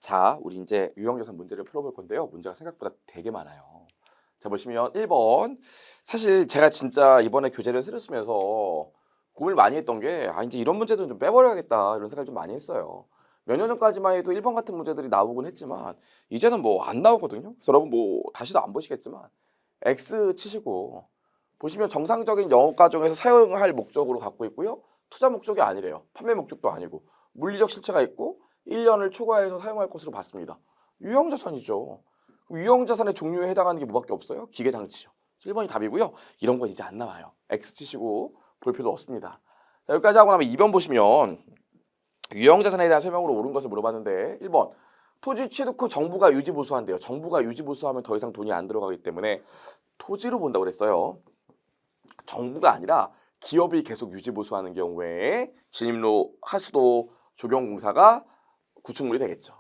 자, 우리 이제 유형자산 문제를 풀어볼 건데요. 문제가 생각보다 되게 많아요. 자, 보시면 1번. 사실 제가 진짜 이번에 교재를 쓰면서 고민을 많이 했던 게, 이제 이런 문제들은 좀 빼버려야겠다. 이런 생각을 좀 많이 했어요. 몇 년 전까지만 해도 1번 같은 문제들이 나오곤 했지만, 이제는 뭐 안 나오거든요. 그래서 여러분 뭐 다시도 안 보시겠지만, X 치시고, 보시면 정상적인 영업 과정에서 사용할 목적으로 갖고 있고요. 투자 목적이 아니래요. 판매 목적도 아니고, 물리적 실체가 있고, 1년을 초과해서 사용할 것으로 봤습니다. 유형자산이죠. 유형자산의 종류에 해당하는 게 뭐밖에 없어요? 기계장치요. 1번이 답이고요. 이런 건 이제 안 나와요. X 치시고 볼 필요도 없습니다. 자, 여기까지 하고 나면 2번 보시면 유형자산에 대한 설명으로 옳은 것을 물어봤는데 1번 토지 취득 후 정부가 유지보수한대요. 정부가 유지보수하면 더 이상 돈이 안 들어가기 때문에 토지로 본다고 그랬어요. 정부가 아니라 기업이 계속 유지보수하는 경우에 진입로 하수도 조경공사가 구축물이 되겠죠.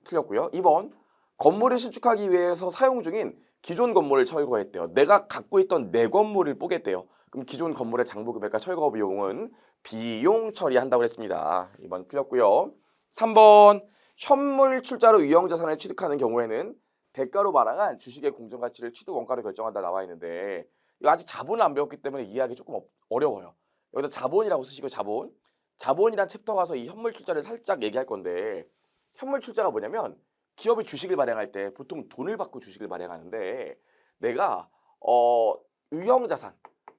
틀렸고요. 2번 건물을 신축하기 위해서 사용 중인 기존 건물을 철거했대요. 내가 갖고 있던 내 건물을 뽀겠대요. 그럼 기존 건물의 장부 금액과 철거 비용은 비용 처리한다고 했습니다. 2번 틀렸고요. 3번 현물 출자로 유형자산을 취득하는 경우에는 대가로 마련한 주식의 공정가치를 취득 원가로 결정한다 나와 있는데 이거 아직 자본을 안 배웠기 때문에 이해하기 조금 어려워요. 여기다 자본이라고 쓰시고 자본. 자본이란 챕터 가서 이 현물 출자를 살짝 얘기할 건데 현물 출자가 뭐냐면 기업이 주식을 발행할 때 보통 돈을 받고 주식을 발행하는데 내가 유형자산,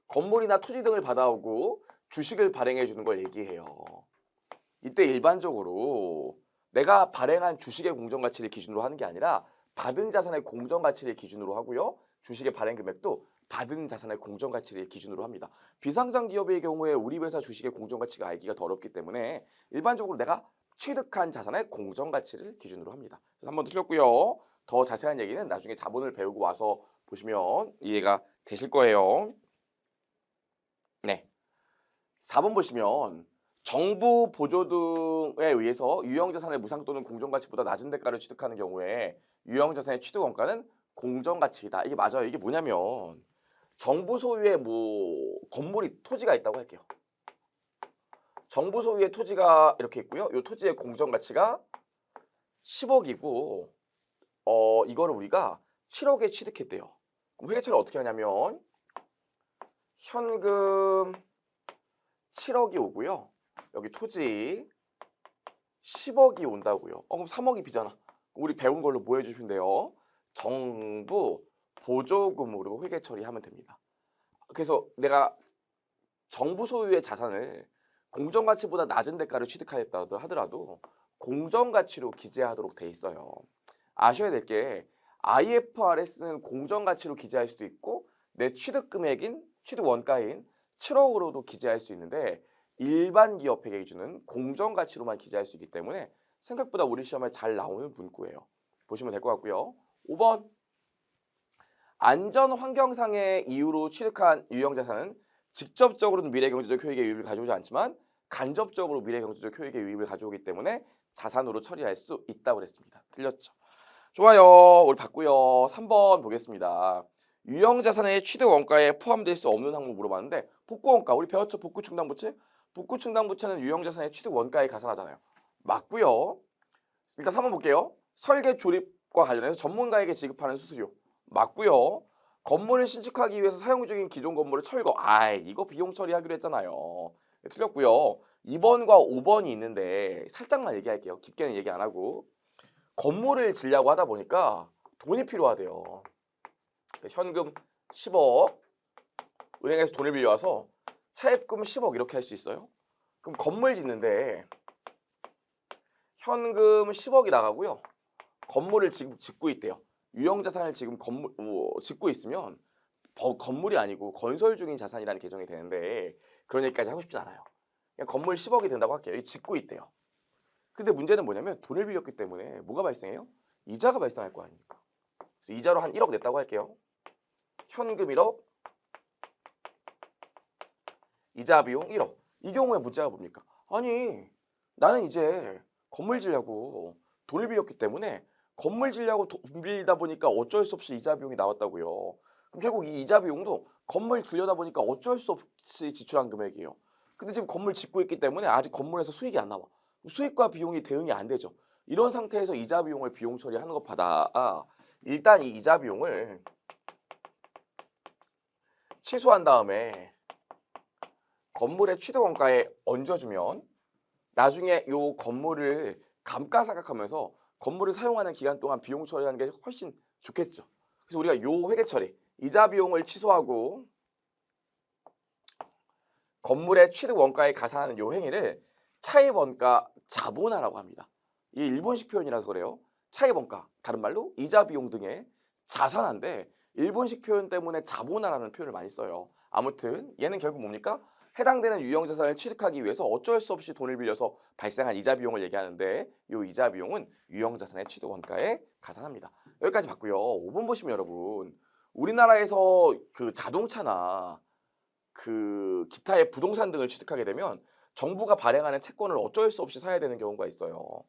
건물이나 토지 등을 받아오고 주식을 발행해 주는 걸 얘기해요. 이때 일반적으로 내가 발행한 주식의 공정가치를 기준으로 하는 게 아니라 받은 자산의 공정가치를 기준으로 하고요. 주식의 발행 금액도 받은 자산의 공정가치를 기준으로 합니다. 비상장 기업의 경우에 우리 회사 주식의 공정가치가 알기가 더 어렵기 때문에 일반적으로 내가 취득한 자산의 공정가치를 기준으로 합니다. 한 번 틀렸고요. 더 자세한 얘기는 나중에 자본을 배우고 와서 보시면 이해가 되실 거예요. 네. 4번 보시면 정부 보조 등에 의해서 유형자산의 무상 또는 공정가치보다 낮은 대가를 취득하는 경우에 유형자산의 취득 원가는 공정가치이다. 이게 맞아요. 이게 뭐냐면 정부 소유의 뭐 건물이 토지가 있다고 할게요. 정부 소유의 토지가 이렇게 있고요. 이 토지의 공정가치가 10억이고 이거를 우리가 7억에 취득했대요. 그럼 회계처리를 어떻게 하냐면 현금 7억이 오고요. 여기 토지 10억이 온다고요. 그럼 3억이 비잖아. 우리 배운 걸로 뭐 해주시면 돼요? 정부 보조금으로 회계 처리하면 됩니다. 그래서 내가 정부 소유의 자산을 공정가치보다 낮은 대가를 취득하였다 하더라도 공정가치로 기재하도록 돼 있어요. 아셔야 될 게 IFRS는 공정가치로 기재할 수도 있고 내 취득 금액인 취득 원가인 7억으로도 기재할 수 있는데 일반 기업 회계 기준은 공정가치로만 기재할 수 있기 때문에 생각보다 우리 시험에 잘 나오는 문구예요. 보시면 될 것 같고요. 5번 안전 환경상의 이유로 취득한 유형자산은 직접적으로는 미래 경제적 효익의 유입을 가져오지 않지만 간접적으로 미래 경제적 효익의 유입을 가져오기 때문에 자산으로 처리할 수 있다고 그랬습니다. 틀렸죠. 좋아요. 우리 봤고요. 3번 보겠습니다. 유형자산의 취득 원가에 포함될 수 없는 항목 물어봤는데 복구원가 우리 배웠죠? 복구충당부채? 복구충당부채는 유형자산의 취득 원가에 가산하잖아요. 맞고요. 일단 3번 볼게요. 설계 조립과 관련해서 전문가에게 지급하는 수수료. 맞고요. 건물을 신축하기 위해서 사용 중인 기존 건물을 철거. 이거 비용 처리하기로 했잖아요. 틀렸고요. 2번과 5번이 있는데 살짝만 얘기할게요. 깊게는 얘기 안 하고. 건물을 지려고 하다 보니까 돈이 필요하대요. 현금 10억, 은행에서 돈을 빌려와서 차입금 10억 이렇게 할 수 있어요. 그럼 건물 짓는데 현금 10억이 나가고요. 건물을 지금 짓고 있대요. 유형자산을 지금 짓고 있으면 건물이 아니고 건설 중인 자산이라는 개정이 되는데 그런 얘기까지 하고 싶진 않아요. 그냥 건물 10억이 된다고 할게요. 짓고 있대요. 근데 문제는 뭐냐면 돈을 빌렸기 때문에 뭐가 발생해요? 이자가 발생할 거 아닙니까? 그래서 이자로 한 1억 냈다고 할게요. 현금 1억, 이자 비용 1억. 이 경우에 문제가 뭡니까? 아니 나는 이제 건물 지려고 돈을 빌렸기 때문에 건물 지려고 돈 빌리다 보니까 어쩔 수 없이 이자 비용이 나왔다고요. 그럼 결국 이 이자 비용도 건물 들여다 보니까 어쩔 수 없이 지출한 금액이에요. 근데 지금 건물 짓고 있기 때문에 아직 건물에서 수익이 안 나와. 수익과 비용이 대응이 안 되죠. 이런 상태에서 이자 비용을 비용 처리하는 것보다 일단 이 이자 비용을 취소한 다음에 건물의 취득 원가에 얹어주면 나중에 요 건물을 감가상각하면서 건물을 사용하는 기간 동안 비용 처리하는 게 훨씬 좋겠죠. 그래서 우리가 요 회계 처리, 이자 비용을 취소하고 건물의 취득 원가에 가산하는 요 행위를 차입 원가 자본화라고 합니다. 이 일본식 표현이라서 그래요. 차입 원가, 다른 말로 이자 비용 등의 자산화인데 일본식 표현 때문에 자본화라는 표현을 많이 써요. 아무튼 얘는 결국 뭡니까? 해당되는 유형자산을 취득하기 위해서 어쩔 수 없이 돈을 빌려서 발생한 이자 비용을 얘기하는데 이 이자 비용은 유형자산의 취득 원가에 가산합니다. 여기까지 봤고요. 5번 보시면 여러분 우리나라에서 그 자동차나 그 기타의 부동산 등을 취득하게 되면 정부가 발행하는 채권을 어쩔 수 없이 사야 되는 경우가 있어요.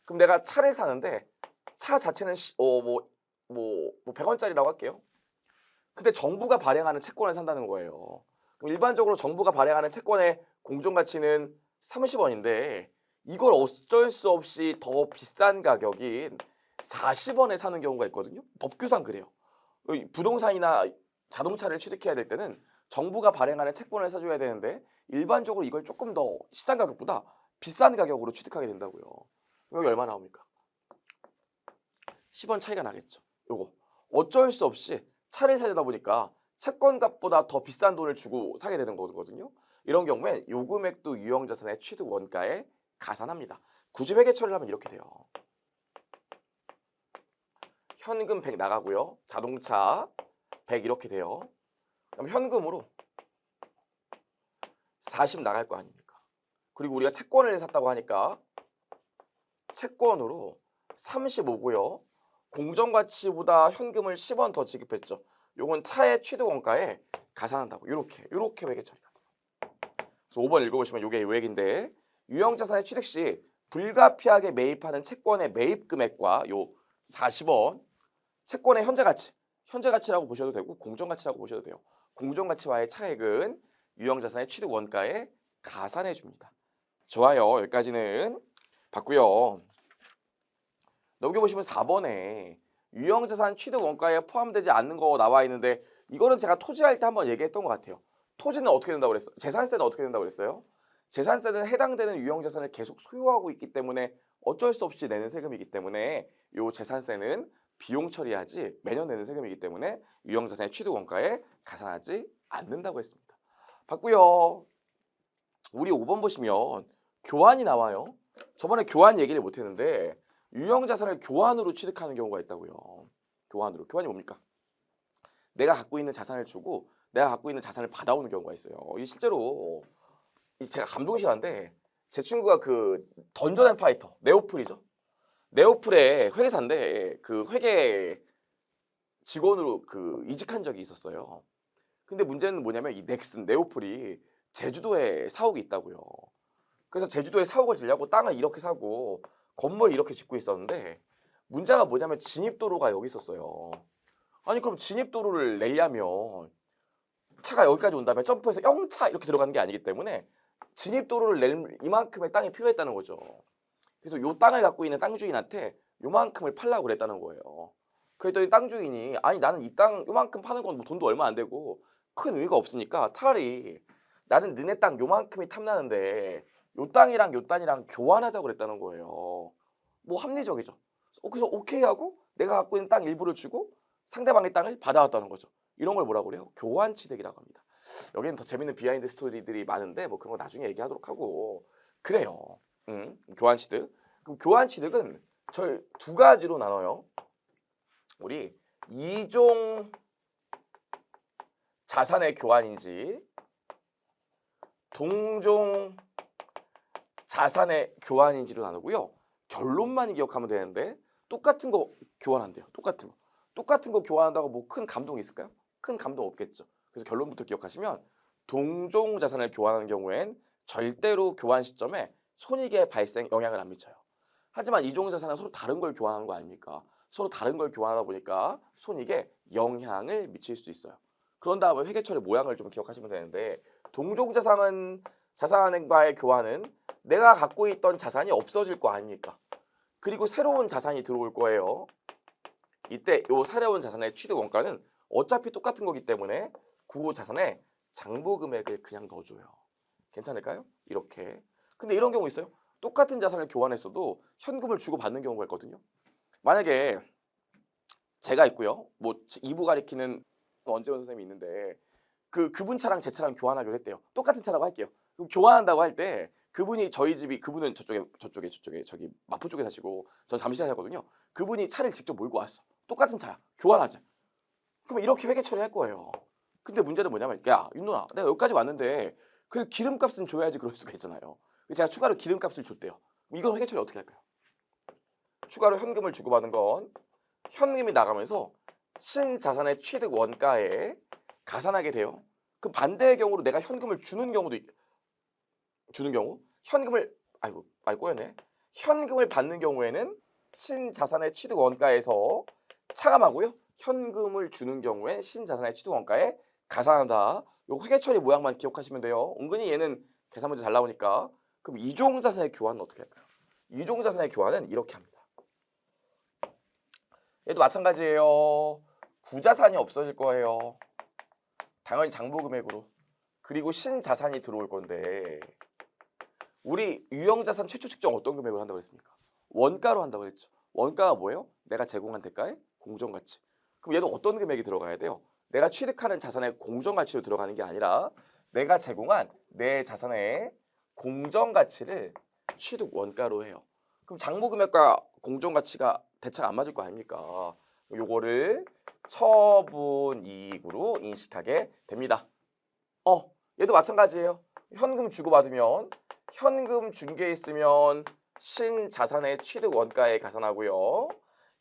그럼 내가 차를 사는데 차 자체는 100원짜리라고 할게요. 근데 정부가 발행하는 채권을 산다는 거예요. 그럼 일반적으로 정부가 발행하는 채권의 공정가치는 30원인데 이걸 어쩔 수 없이 더 비싼 가격인 40원에 사는 경우가 있거든요. 법규상 그래요. 부동산이나 자동차를 취득해야 될 때는 정부가 발행하는 채권을 사줘야 되는데 일반적으로 이걸 조금 더 시장 가격보다 비싼 가격으로 취득하게 된다고요. 여기 얼마 나옵니까? 10원 차이가 나겠죠. 요거 어쩔 수 없이 차를 사려다 보니까 채권값보다 더 비싼 돈을 주고 사게 되는 거거든요. 이런 경우엔 요 금액도 유형자산의 취득 원가에 가산합니다. 굳이 회계 처리를 하면 이렇게 돼요. 현금 100 나가고요. 자동차 100 이렇게 돼요. 그럼 현금으로 40 나갈 거 아닙니까? 그리고 우리가 채권을 샀다고 하니까 채권으로 35고요. 공정가치보다 현금을 10원 더 지급했죠. 요건 차의 취득 원가에 가산한다고. 요렇게 회계 처리가 돼요. 그래서 5번 읽어보시면 요게 요액인데 유형자산의 취득 시 불가피하게 매입하는 채권의 매입 금액과 요 40원 채권의 현재가치라고 보셔도 되고 공정가치라고 보셔도 돼요. 공정가치와의 차액은 유형자산의 취득 원가에 가산해 줍니다. 좋아요. 여기까지는 봤고요. 넘겨보시면 4번에 유형자산 취득 원가에 포함되지 않는 거 나와 있는데 이거는 제가 토지할 때 한번 얘기했던 것 같아요. 토지는 어떻게 된다고 그랬어요? 재산세는 어떻게 된다고 그랬어요? 재산세는 해당되는 유형자산을 계속 소유하고 있기 때문에 어쩔 수 없이 내는 세금이기 때문에 이 재산세는 비용 처리하지 매년 내는 세금이기 때문에 유형자산의 취득 원가에 가산하지 않는다고 했습니다. 봤고요. 우리 5번 보시면 교환이 나와요. 저번에 교환 얘기를 못했는데 유형자산을 교환으로 취득하는 경우가 있다고요. 교환이 뭡니까? 내가 갖고 있는 자산을 주고 내가 갖고 있는 자산을 받아오는 경우가 있어요. 이 실제로 제가 감동시한데 제 친구가 그 던전 앤 파이터 네오플이죠. 네오플의 회계사인데 그 회계 직원으로 그 이직한 적이 있었어요. 근데 문제는 뭐냐면 이 넥슨 네오플이 제주도에 사옥이 있다고요. 그래서 제주도에 사옥을 지려고 땅을 이렇게 사고 건물을 이렇게 짓고 있었는데 문제가 뭐냐면 진입도로가 여기 있었어요. 아니 그럼 진입도로를 내려면 차가 여기까지 온다면 점프해서 영차 이렇게 들어가는 게 아니기 때문에 진입도로를 낼 이만큼의 땅이 필요했다는 거죠. 그래서 요 땅을 갖고 있는 땅 주인한테 요만큼을 팔라고 그랬다는 거예요. 그랬더니 땅 주인이 아니 나는 이 땅 요만큼 파는 건 뭐 돈도 얼마 안 되고 큰 의미가 없으니까 차라리 나는 너네 땅 요만큼이 탐나는데 요 땅이랑 요 땅이랑 교환하자고 그랬다는 거예요. 뭐 합리적이죠. 그래서 오케이 하고 내가 갖고 있는 땅 일부를 주고 상대방의 땅을 받아왔다는 거죠. 이런 걸 뭐라고 그래요? 교환취득이라고 합니다. 여기는 더 재밌는 비하인드 스토리들이 많은데 뭐 그런 거 나중에 얘기하도록 하고 그래요. 교환취득. 그럼 교환취득은 저희 두 가지로 나눠요. 우리 이종 자산의 교환인지 동종 자산의 교환인지로 나누고요. 결론만 기억하면 되는데 똑같은 거 교환한대요. 똑같은 거 교환한다고 뭐 큰 감동이 있을까요? 큰 감동 없겠죠. 그래서 결론부터 기억하시면 동종 자산을 교환하는 경우엔 절대로 교환 시점에 손익의 발생 영향을 안 미쳐요. 하지만 이종 자산은 서로 다른 걸 교환하는 거 아닙니까? 서로 다른 걸 교환하다 보니까 손익에 영향을 미칠 수 있어요. 그런 다음에 회계처리 모양을 좀 기억하시면 되는데 동종 자산과의 교환은 내가 갖고 있던 자산이 없어질 거 아닙니까? 그리고 새로운 자산이 들어올 거예요. 이때 요 새로운 자산의 취득 원가는 어차피 똑같은 거기 때문에 그 자산에 장부 금액을 그냥 넣어줘요. 괜찮을까요? 이렇게. 근데 이런 경우 있어요. 똑같은 자산을 교환했어도 현금을 주고 받는 경우가 있거든요. 만약에 제가 있고요. 뭐 이부 가리키는 원재원 선생님이 있는데 그분 차랑 제 차랑 교환하기로 했대요. 똑같은 차라고 할게요. 그럼 교환한다고 할 때 그분이 저희 집이 그분은 저쪽에 저기 마포 쪽에 사시고 전 잠실에 살거든요. 그분이 차를 직접 몰고 왔어. 똑같은 차야. 교환하자. 그럼 이렇게 회계 처리할 거예요. 근데 문제는 뭐냐면 야 윤누나 내가 여기까지 왔는데 그 기름값은 줘야지 그럴 수가 있잖아요. 제가 추가로 기름값을 줬대요. 이건 회계 처리 어떻게 할까요? 추가로 현금을 주고받은 건 현금이 나가면서 신자산의 취득 원가에 가산하게 돼요. 그 반대의 경우로 내가 현금을 주는 경우도 주는 경우 현금을 아이고 말 꼬였네. 현금을 받는 경우에는 신자산의 취득 원가에서 차감하고요. 현금을 주는 경우엔 신자산의 취득 원가에 가산한다. 요 회계 처리 모양만 기억하시면 돼요. 은근히 얘는 계산 문제 잘 나오니까. 그럼 이종 자산의 교환은 어떻게 할까요? 이종 자산의 교환은 이렇게 합니다. 얘도 마찬가지예요. 구자산이 없어질 거예요. 당연히 장부 금액으로. 그리고 신자산이 들어올 건데 우리 유형자산 최초 측정 어떤 금액으로 한다고 했습니까? 원가로 한다고 했죠. 원가가 뭐예요? 내가 제공한 대가의 공정가치. 그럼 얘도 어떤 금액이 들어가야 돼요? 내가 취득하는 자산의 공정가치로 들어가는 게 아니라 내가 제공한 내 자산의 공정가치를 취득 원가로 해요. 그럼 장부 금액과 공정가치가 대차가 안 맞을 거 아닙니까? 요거를 처분이익으로 인식하게 됩니다. 얘도 마찬가지예요. 현금 주고받으면 현금 준 게 있으면 신자산의 취득 원가에 가산하고요.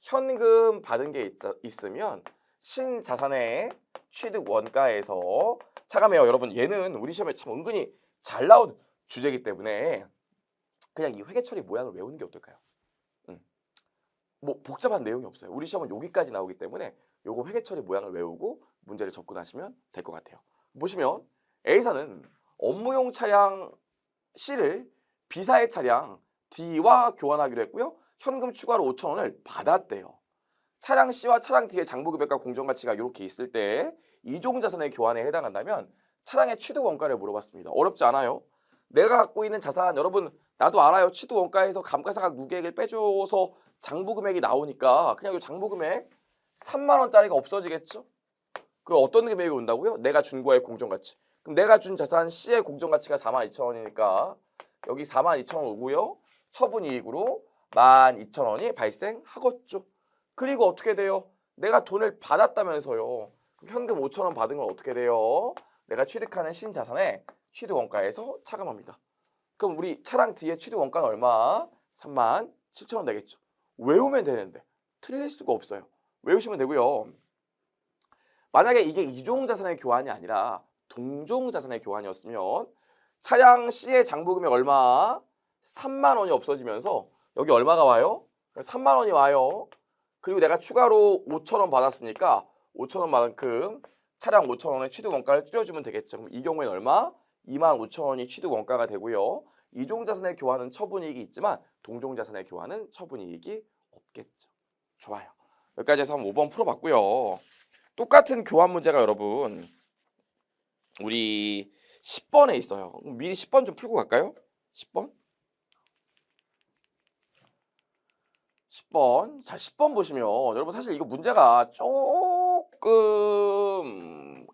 현금 받은 게 있으면 신자산의 취득 원가에서 차감해요. 여러분 얘는 우리 시험에 참 은근히 잘 나온 주제이기 때문에 그냥 이 회계 처리 모양을 외우는 게 어떨까요? 뭐 복잡한 내용이 없어요. 우리 시험은 여기까지 나오기 때문에 요거 회계 처리 모양을 외우고 문제를 접근하시면 될 것 같아요. 보시면 A사는 업무용 차량 C를 B사의 차량 D와 교환하기로 했고요. 현금 추가로 5,000원을 받았대요. 차량 C와 차량 D의 장부 금액과 공정가치가 이렇게 있을 때 이종 자산의 교환에 해당한다면 차량의 취득 원가를 물어봤습니다. 어렵지 않아요. 내가 갖고 있는 자산 여러분 나도 알아요. 취득 원가에서 감가상각 누계액을 빼줘서 장부 금액이 나오니까 그냥 이 장부 금액 3만 원짜리가 없어지겠죠? 그럼 어떤 금액이 온다고요? 내가 준 거의 공정가치. 그럼 내가 준 자산 C의 공정가치가 42,000원이니까 여기 42,000원 오고요. 처분이익으로 12,000원이 발생하겠죠. 그리고 어떻게 돼요? 내가 돈을 받았다면서요. 현금 5,000원 받은 건 어떻게 돼요? 내가 취득하는 신자산의 취득 원가에서 차감합니다. 그럼 우리 차량 D의 취득 원가는 얼마? 37,000원 되겠죠. 외우면 되는데 틀릴 수가 없어요. 외우시면 되고요. 만약에 이게 이종 자산의 교환이 아니라 동종 자산의 교환이었으면 차량 C의 장부 금액 얼마? 3만 원이 없어지면서 여기 얼마가 와요? 3만 원이 와요. 그리고 내가 추가로 5,000원 받았으니까 5,000원만큼 차량 5,000원의 취득 원가를 줄여주면 되겠죠. 그럼 이 경우에는 얼마? 25,000원이 취득 원가가 되고요. 이종 자산의 교환은 처분이익이 있지만 동종 자산의 교환은 처분이익이 없겠죠. 좋아요. 여기까지 해서 한번 5번 풀어봤고요. 똑같은 교환 문제가 여러분 우리 10번에 있어요. 미리 10번 좀 풀고 갈까요? 10번? 10번. 자, 10번 보시면 여러분 사실 이거 문제가 조금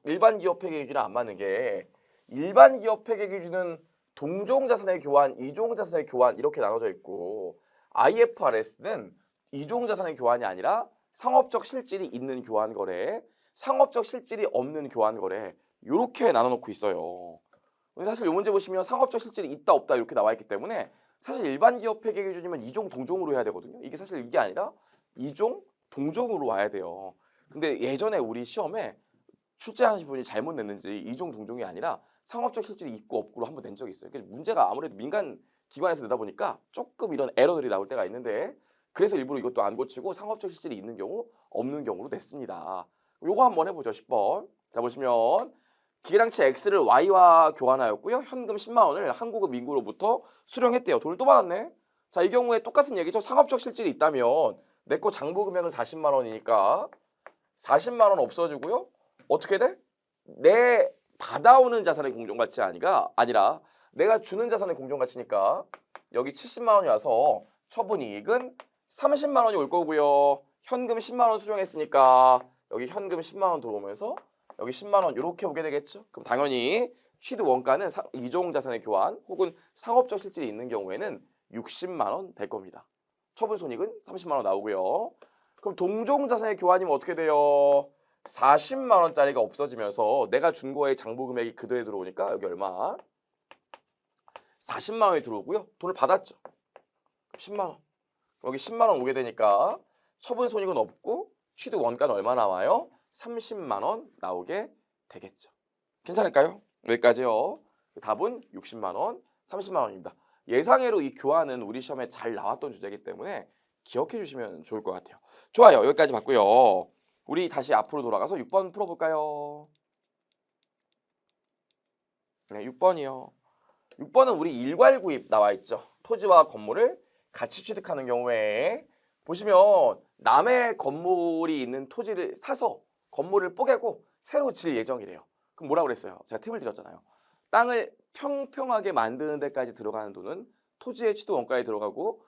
일반 기업 회계 기준이랑 안 맞는 게 일반 기업 회계 기준은 동종 자산의 교환, 이종 자산의 교환 이렇게 나눠져 있고 IFRS는 이종 자산의 교환이 아니라 상업적 실질이 있는 교환 거래, 상업적 실질이 없는 교환 거래 이렇게 나눠 놓고 있어요. 사실 이 문제 보시면 상업적 실질이 있다 없다 이렇게 나와 있기 때문에 사실 일반 기업 회계 기준이면 이종 동종으로 해야 되거든요. 이게 사실 이게 아니라 이종 동종으로 와야 돼요. 근데 예전에 우리 시험에 출제하신 분이 잘못 냈는지 이종 동종이 아니라 상업적 실질이 있고 없고로 한번 낸 적이 있어요. 문제가 아무래도 민간 기관에서 내다 보니까 조금 이런 에러들이 나올 때가 있는데 그래서 일부러 이것도 안 고치고 상업적 실질이 있는 경우 없는 경우로 냈습니다. 요거 한번 해보죠. 10번. 자 보시면 기계장치 X를 Y와 교환하였고요. 현금 10만 원을 한국은민국으로부터 수령했대요. 돈을 또 받았네. 자, 이 경우에 똑같은 얘기죠. 상업적 실질이 있다면 내 거 장부 금액은 40만 원이니까 40만 원 없어지고요. 어떻게 돼? 내 받아오는 자산의 공정가치가 아니라 내가 주는 자산의 공정가치니까 여기 70만 원이 와서 처분이익은 30만 원이 올 거고요. 현금 10만 원 수령했으니까 여기 현금 10만 원 들어오면서 여기 10만 원 이렇게 오게 되겠죠. 그럼 당연히 취득 원가는 이종 자산의 교환 혹은 상업적 실질이 있는 경우에는 60만 원 될 겁니다. 처분 손익은 30만 원 나오고요. 그럼 동종 자산의 교환이면 어떻게 돼요? 40만 원짜리가 없어지면서 내가 준 거에 장부 금액이 그대로 들어오니까 여기 얼마? 40만 원이 들어오고요. 돈을 받았죠. 10만 원. 여기 10만 원 오게 되니까 처분 손익은 없고 취득 원가는 얼마 나와요? 30만 원 나오게 되겠죠. 괜찮을까요? 여기까지요. 답은 60만 원, 30만 원입니다. 예상외로 이 교환은 우리 시험에 잘 나왔던 주제이기 때문에 기억해 주시면 좋을 것 같아요. 좋아요. 여기까지 봤고요. 우리 다시 앞으로 돌아가서 6번 풀어볼까요? 네, 6번이요. 6번은 우리 일괄구입 나와 있죠. 토지와 건물을 같이 취득하는 경우에 보시면 남의 건물이 있는 토지를 사서 건물을 뽀개고 새로 질 예정이래요. 그럼 뭐라고 그랬어요? 제가 팁을 드렸잖아요. 땅을 평평하게 만드는 데까지 들어가는 돈은 토지의 취득 원가에 들어가고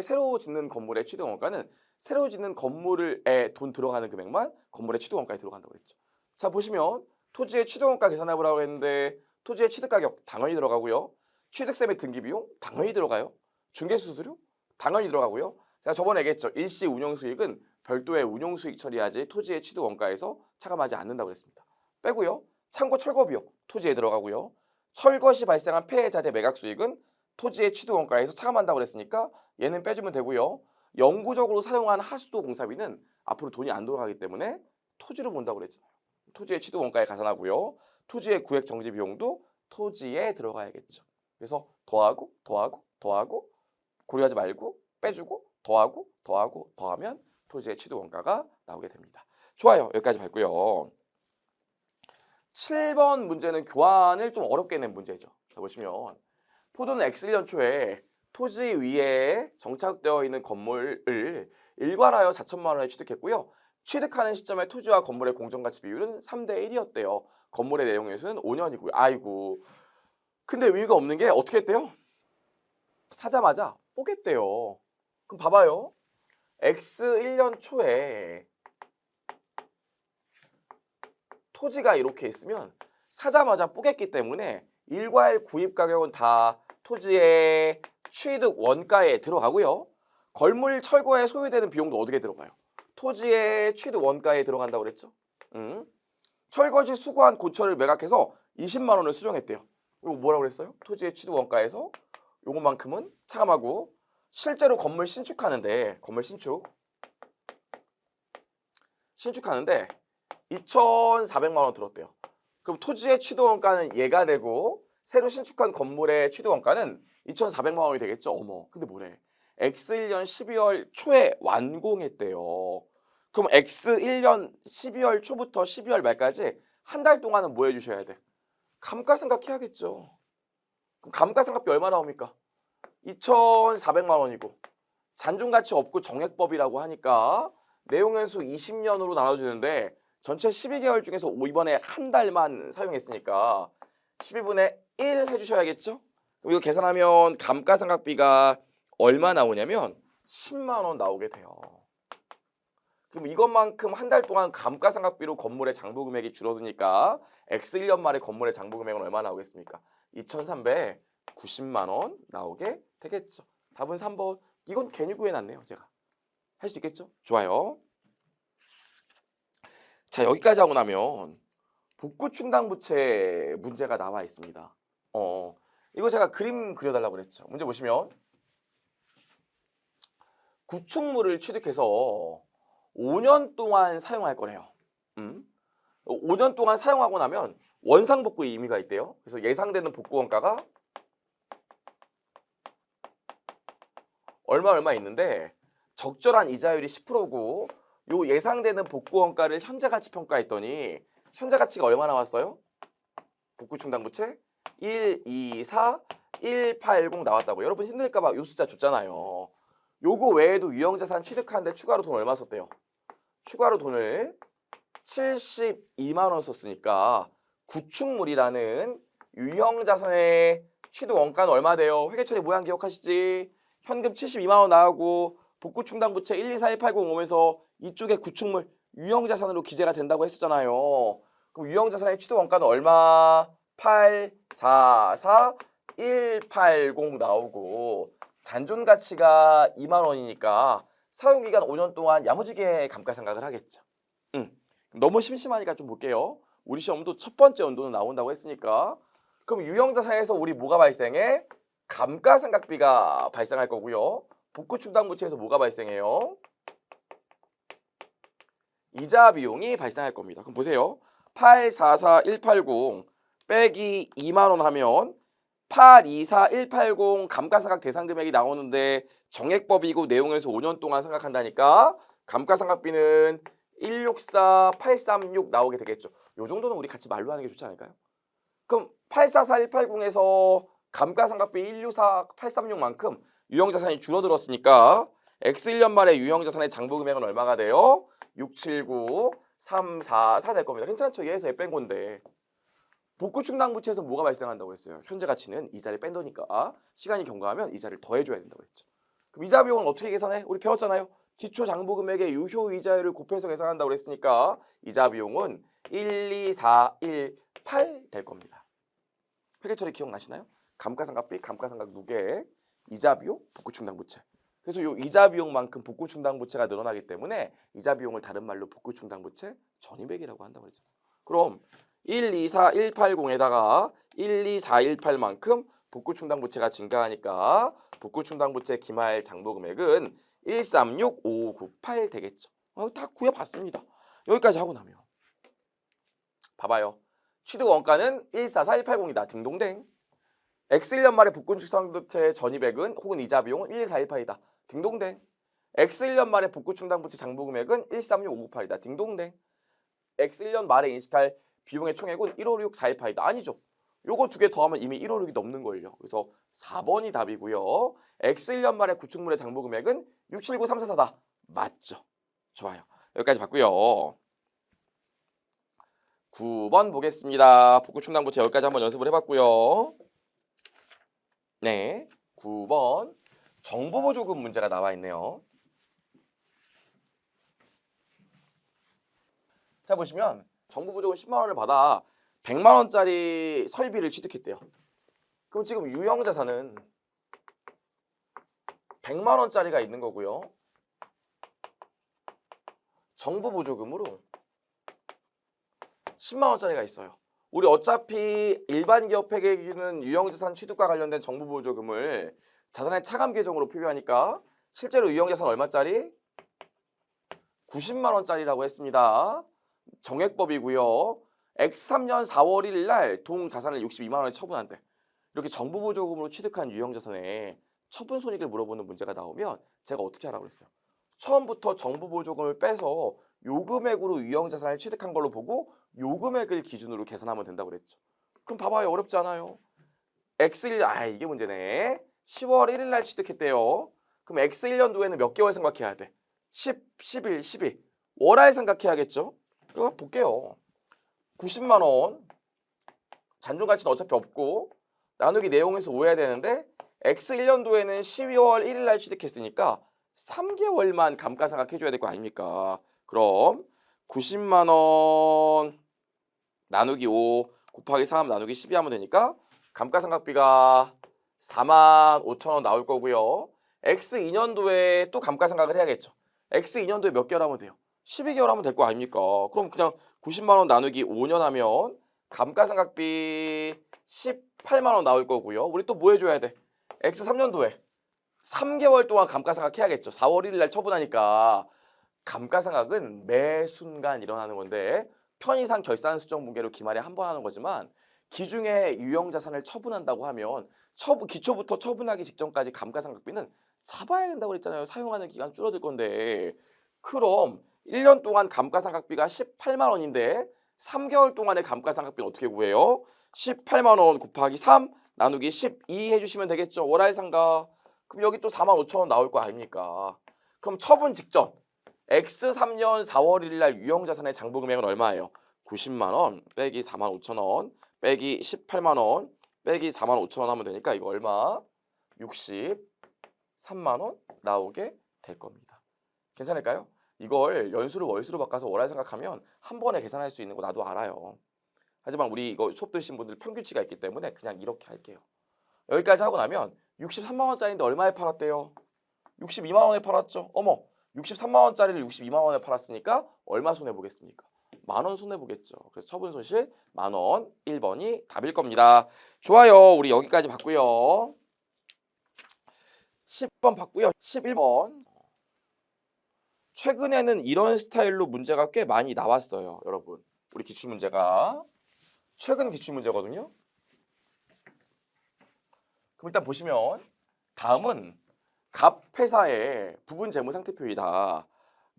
새로 짓는 건물의 취득 원가는 새로 짓는 건물에 돈 들어가는 금액만 건물의 취득 원가에 들어간다고 그랬죠. 자, 보시면 토지의 취득 원가 계산해보라고 했는데 토지의 취득 가격 당연히 들어가고요. 취득세의 등기 비용 당연히 들어가요. 중개수수료 당연히 들어가고요. 제가 저번에 얘기했죠. 일시 운용 수익은 별도의 운용 수익 처리하지 토지의 취득 원가에서 차감하지 않는다고 그랬습니다. 빼고요. 창고 철거 비용 토지에 들어가고요. 철거 시 발생한 폐해 자재 매각 수익은 토지의 취득 원가에서 차감한다고 그랬으니까 얘는 빼주면 되고요. 영구적으로 사용한 하수도 공사비는 앞으로 돈이 안 돌아가기 때문에 토지로 본다고 그랬잖아요. 토지의 취득 원가에 가산하고요. 토지의 구획 정지 비용도 토지에 들어가야겠죠. 그래서 더하고 고려하지 말고 빼주고 더하면 토지의 취득 원가가 나오게 됩니다. 좋아요. 여기까지 봤고요. 7번 문제는 교환을 좀 어렵게 낸 문제죠. 자, 보시면 포도는 X1년 초에 토지 위에 정착되어 있는 건물을 일괄하여 4천만 원에 취득했고요. 취득하는 시점에 토지와 건물의 공정가치 비율은 3대 1이었대요. 건물의 내용에서는 5년이고요. 아이고. 근데 의미가 없는 게 어떻게 했대요? 사자마자 뽀겠대요. 그럼 봐봐요. X1년 초에 토지가 이렇게 있으면 사자마자 뽀겠기 때문에 일괄 구입 가격은 다 토지의 취득 원가에 들어가고요. 건물 철거에 소요되는 비용도 어떻게 들어가요? 토지의 취득 원가에 들어간다고 그랬죠. 철거 시 수거한 고철을 매각해서 20만 원을 수령했대요. 이거 뭐라고 그랬어요? 토지의 취득 원가에서 요것만큼은 차감하고 실제로 건물 신축하는데 2,400만 원 들었대요. 그럼 토지의 취득 원가는 얘가 되고 새로 신축한 건물의 취득 원가는 2,400만 원이 되겠죠. 어머, 근데 뭐래? X1년 12월 초에 완공했대요. 그럼 X1년 12월 초부터 12월 말까지 한 달 동안은 뭐 해주셔야 돼? 감가상각 해야겠죠. 그럼 감가상각비 얼마 나옵니까? 2,400만 원이고 잔존가치 없고 정액법이라고 하니까 내용연수 20년으로 나눠주는데 전체 12개월 중에서 이번에 한 달만 사용했으니까 12분의 1 해주셔야겠죠? 그럼 이거 계산하면 감가상각비가 얼마 나오냐면 10만 원 나오게 돼요. 그럼 이것만큼 한 달 동안 감가상각비로 건물의 장부 금액이 줄어드니까 X1년 말에 건물의 장부 금액은 얼마 나오겠습니까? 2,390만 원 나오게 되겠죠. 답은 3번. 이건 괜히 구해놨네요. 제가. 할 수 있겠죠? 좋아요. 자, 여기까지 하고 나면 복구충당부채 문제가 나와 있습니다. 이거 제가 그림 그려달라고 그랬죠. 문제 보시면 구축물을 취득해서 5년 동안 사용할 거래요. 5년 동안 사용하고 나면 원상복구의 의미가 있대요. 그래서 예상되는 복구 원가가 얼마 있는데 적절한 이자율이 10%고 요 예상되는 복구 원가를 현재가치 평가했더니 현재가치가 얼마 나왔어요? 복구충당부채 1, 2, 4, 180 나왔다고. 여러분 힘들까 봐 요 숫자 줬잖아요. 요거 외에도 유형자산 취득하는데 추가로 돈 얼마 썼대요? 추가로 돈을 72만 원 썼으니까 구축물이라는 유형자산의 취득 원가는 얼마 돼요? 회계처리 모양 기억하시지? 현금 72만 원 나오고 복구충당부채 124180 오면서 이쪽에 구축물 유형자산으로 기재가 된다고 했었잖아요. 그럼 유형자산의 취득 원가는 얼마? 844180 나오고 잔존 가치가 2만 원이니까 사용기간 5년 동안 야무지게 감가상각을 하겠죠. 너무 심심하니까 좀 볼게요. 우리 시험도 첫 번째 연도는 나온다고 했으니까 그럼 유형자산에서 우리 뭐가 발생해? 감가상각비가 발생할 거고요. 복구충당부채에서 뭐가 발생해요? 이자 비용이 발생할 겁니다. 그럼 보세요. 844180 빼기 2만 원 하면 824180 감가상각 대상 금액이 나오는데 정액법이고 내용에서 5년 동안 상각한다니까 감가상각비는 164836 나오게 되겠죠. 요 정도는 우리 같이 말로 하는 게 좋지 않을까요? 그럼 844180에서 감가상각비 164836만큼 유형자산이 줄어들었으니까 X1년 말에 유형자산의 장부금액은 얼마가 돼요? 679344 될 겁니다. 괜찮죠? 얘에서 뺀 건데. 복구충당부채에서 뭐가 발생한다고 했어요? 현재 가치는 이자를 뺀 거니까 시간이 경과하면 이자를 더해줘야 된다고 했죠. 그럼 이자 비용은 어떻게 계산해? 우리 배웠잖아요. 기초 장부금액의 유효 이자율을 곱해서 계산한다고 했으니까 이자 비용은 12418 될 겁니다. 회계처리 기억나시나요? 감가상각비, 감가상각 누계, 이자 비용, 복구충당부채. 그래서 이 이자 비용만큼 복구충당부채가 늘어나기 때문에 이자 비용을 다른 말로 복구충당부채 전입액이라고 한다고 했죠. 그럼 124180에다가 12418만큼 복구충당부채가 증가하니까 복구충당부채 기말 장부금액은 136598 되겠죠. 다 구해봤습니다. 여기까지 하고 나면 봐봐요. 취득 원가는 144180이다. 딩동댕. X1년 말에 복구충당부채 전입액은 혹은 이자 비용은 12418이다. 딩동댕. X1년 말에 복구충당부채 장부금액은 136598이다. 딩동댕. X1년 말에 인식할 비용의 총액은 156418이다. 아니죠. 요거 두 개 더하면 이미 156이 넘는걸요. 그래서 4번이 답이고요. X1년 말에 구축물의 장부금액은 679344다. 맞죠. 좋아요. 여기까지 봤고요. 9번 보겠습니다. 복구충당부채 여기까지 한번 연습을 해봤고요. 네, 9번 정부보조금 문제가 나와 있네요. 자 보시면 정부보조금 10만 원을 받아 100만 원짜리 설비를 취득했대요. 그럼 지금 유형자산은 100만 원짜리가 있는 거고요. 정부보조금으로 10만 원짜리가 있어요. 우리 어차피 일반 기업 회계 기준은 유형자산 취득과 관련된 정부보조금을 자산의 차감 계정으로 표기하니까 실제로 유형자산 얼마짜리? 90만 원짜리라고 했습니다. 정액법이고요. X3년 4월 1일 날 동자산을 62만 원에 처분한대. 이렇게 정부보조금으로 취득한 유형자산에 처분 손익을 물어보는 문제가 나오면 제가 어떻게 하라고 그랬어요? 처음부터 정부보조금을 빼서 요 금액으로 유형자산을 취득한 걸로 보고 요 금액을 기준으로 계산하면 된다고 그랬죠. 그럼 봐봐요. 어렵지 않아요. X1, 이게 문제네. 10월 1일 날 취득했대요. 그럼 X1년도에는 몇 개월 생각해야 돼? 10, 11, 12. 월할 생각해야겠죠? 그거 볼게요. 90만 원. 잔존가치는 어차피 없고 나누기 내용에서 오해야 되는데 X1년도에는 12월 1일 날 취득했으니까 3개월만 감가상각 해줘야 될 거 아닙니까? 그럼 90만 원 나누기 5 곱하기 3 나누기 12 하면 되니까 감가상각비가 4만 5천 원 나올 거고요. X2년도에 또 감가상각을 해야겠죠. X2년도에 몇 개월 하면 돼요? 12개월 하면 될 거 아닙니까? 그럼 그냥 90만 원 나누기 5년 하면 감가상각비 18만 원 나올 거고요. 우리 또 뭐 해줘야 돼? X3년도에 3개월 동안 감가상각 해야겠죠. 4월 1일 날 처분하니까 감가상각은 매 순간 일어나는 건데 편의상 결산 수정 분계로 기말에 한 번 하는 거지만 기중에 유형자산을 처분한다고 하면 기초부터 처분하기 직전까지 감가상각비는 잡아야 된다고 그랬잖아요. 사용하는 기간 줄어들 건데 그럼 1년 동안 감가상각비가 18만 원인데 3개월 동안의 감가상각비는 어떻게 구해요? 18만 원 곱하기 3 나누기 12 해주시면 되겠죠. 월할 상가. 그럼 여기 또 45,000원 나올 거 아닙니까? 그럼 처분 직전 X3년 4월 1일 날 유형자산의 장부 금액은 얼마예요? 90만 원 빼기 45,000원 빼기 18만 원 빼기 45,000원 하면 되니까 이거 얼마? 63만 원 나오게 될 겁니다. 괜찮을까요? 이걸 연수를 월수로 바꿔서 월할 생각하면 한 번에 계산할 수 있는 거 나도 알아요. 하지만 우리 이거 수업 들으신 분들 평균치가 있기 때문에 그냥 이렇게 할게요. 여기까지 하고 나면 63만 원짜리인데 얼마에 팔았대요? 62만 원에 팔았죠. 어머, 63만 원짜리를 62만 원에 팔았으니까 얼마 손해 보겠습니까? 만 원 손해 보겠죠. 그래서 처분 손실 만 원 1번이 답일 겁니다. 좋아요. 우리 여기까지 봤고요. 10번 봤고요. 11번. 최근에는 이런 스타일로 문제가 꽤 많이 나왔어요, 여러분. 우리 기출문제가. 최근 기출문제거든요. 그럼 일단 보시면 다음은 갑회사의 부분 재무상태표이다.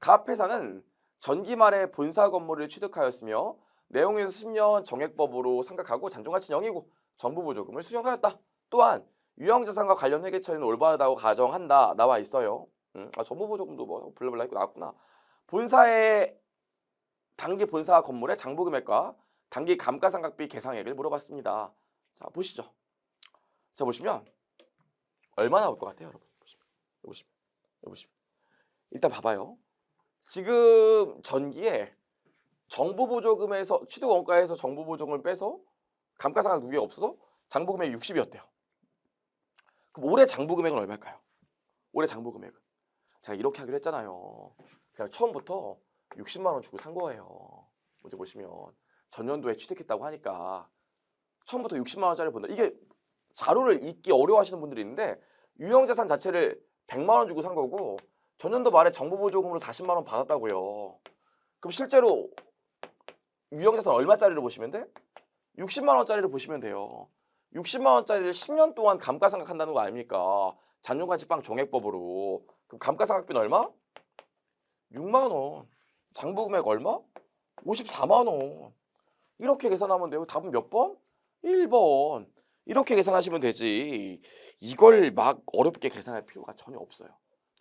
갑회사는 전기 말에 본사 건물을 취득하였으며 내용에서 10년 정액법으로 상각하고 잔존가치 0이고 정부보조금을 수령하였다. 또한 유형자산과 관련 회계 처리는 올바르다고 가정한다. 나와 있어요. 정부보조금도 뭐 블라블라 있고 나왔구나. 본사의 당기 본사 건물의 장부금액과 당기 감가상각비 계상액을 물어봤습니다. 자 보시죠. 자 보시면 얼마 나올 것 같아요, 여러분? 보시면. 일단 봐봐요. 지금 전기에 정부보조금에서 취득원가에서 정부보조금을 빼서 감가상각 누계가 없어서 장부금액이 60이었대요. 그럼 올해 장부금액은 얼마일까요? 올해 장부금액은 제가 이렇게 하기로 했잖아요. 그냥 처음부터 60만 원 주고 산 거예요. 문제 보시면 전년도에 취득했다고 하니까 처음부터 60만 원짜리 본다. 이게 자료를 읽기 어려워하시는 분들이 있는데 유형자산 자체를 100만 원 주고 산 거고 전년도 말에 정부보조금으로 40만 원 받았다고요. 그럼 실제로 유형자산 얼마짜리로 보시면 돼? 60만 원짜리로 보시면 돼요. 60만 원짜리를 10년 동안 감가상각한다는 거 아닙니까? 잔존가치빵 정액법으로. 그럼 감가상각비는 얼마? 6만 원. 장부금액 얼마? 54만 원. 이렇게 계산하면 돼요. 답은 몇 번? 1번. 이렇게 계산하시면 되지. 이걸 막 어렵게 계산할 필요가 전혀 없어요.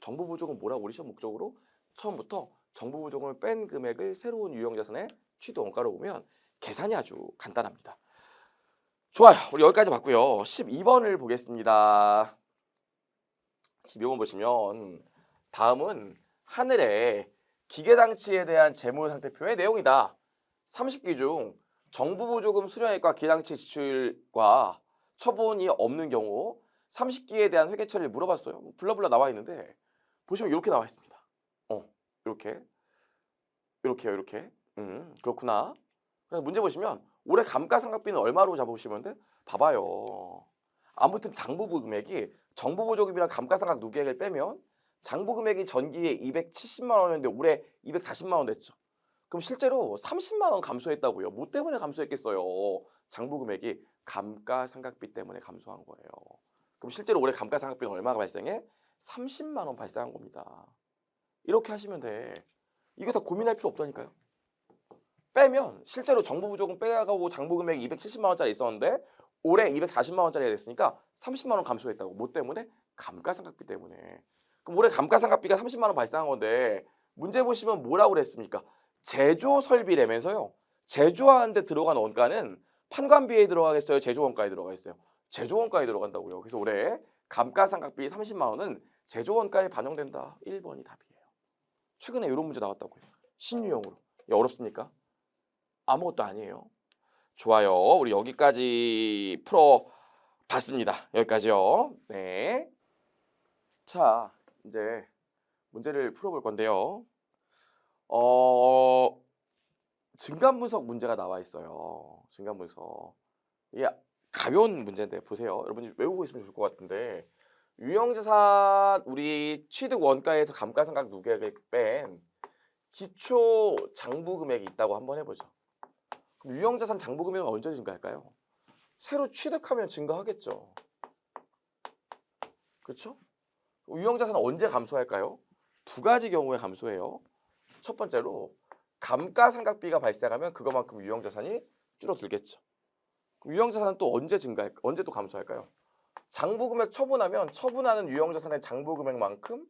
정부보조금 뭐라고 우리 시험 목적으로 처음부터 정부보조금을 뺀 금액을 새로운 유형자산의 취득원가로 보면 계산이 아주 간단합니다. 좋아요. 우리 여기까지 봤고요. 12번을 보겠습니다. 12번 보시면 다음은 하늘의 기계장치에 대한 재무상태표의 내용이다. 30기 중 정부보조금 수령액과 기계장치 지출과 처분이 없는 경우 30기에 대한 회계 처리를 물어봤어요. 블라블라 나와 있는데 보시면 이렇게 나와 있습니다. 이렇게. 그렇구나. 그래서 문제 보시면 올해 감가상각비는 얼마로 잡으시면 돼? 봐봐요. 아무튼 장부부 금액이 정부보조금이랑 감가상각 누계액을 빼면 장부금액이 전기에 270만 원이었는데 올해 240만 원 됐죠. 그럼 실제로 30만 원 감소했다고요. 뭐 때문에 감소했겠어요? 장부금액이 감가상각비 때문에 감소한 거예요. 그럼 실제로 올해 감가상각비는 얼마가 발생해? 30만 원 발생한 겁니다. 이렇게 하시면 돼. 이거 다 고민할 필요 없다니까요. 빼면 실제로 정부보조금 빼가고 장부금액이 270만 원짜리 있었는데 올해 240만 원짜리가 됐으니까 30만 원 감소했다고. 뭐 때문에? 감가상각비 때문에. 그럼 올해 감가상각비가 30만 원 발생한 건데 문제 보시면 뭐라고 그랬습니까? 제조 설비라면서요. 제조하는데 들어간 원가는 판관비에 들어가겠어요? 제조원가에 들어가겠어요? 제조원가에 들어간다고요. 그래서 올해 감가상각비 30만 원은 제조원가에 반영된다. 1번이 답이에요. 최근에 이런 문제 나왔다고요. 신유형으로. 어렵습니까? 아무것도 아니에요. 좋아요. 우리 여기까지 풀어봤습니다. 여기까지요. 네. 자, 이제 문제를 풀어볼 건데요. 증감분석 문제가 나와 있어요. 증감분석. 이게 가벼운 문제인데 보세요. 여러분이 외우고 있으면 좋을 것 같은데 유형자산 우리 취득 원가에서 감가상각 누계액을 뺀 기초 장부금액이 있다고 한번 해보죠. 그럼 유형자산 장부금액은 언제 증가할까요? 새로 취득하면 증가하겠죠. 그렇죠? 유형자산은 언제 감소할까요? 두 가지 경우에 감소해요. 첫 번째로 감가상각비가 발생하면 그것만큼 유형자산이 줄어들겠죠. 그럼 유형자산은 또 언제 또 감소할까요? 장부금액 처분하면 처분하는 유형자산의 장부금액만큼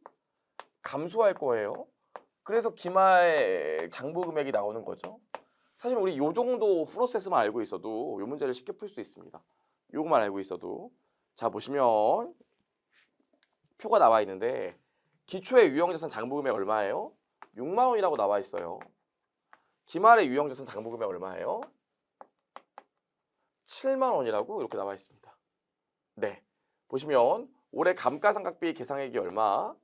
감소할 거예요. 그래서 기말 장부금액이 나오는 거죠. 사실 우리 요 정도 프로세스만 알고 있어도 요 문제를 쉽게 풀 수 있습니다. 요거만 알고 있어도. 자, 보시면 표가 나와 있는데 기초의 유형자산 장부금액 얼마예요? 6만 원이라고 나와 있어요. 기말의 유형자산 장부금액 얼마예요? 7만 원이라고 이렇게 나와 있습니다. 네, 보시면 올해 감가상각비 계상액이 얼마?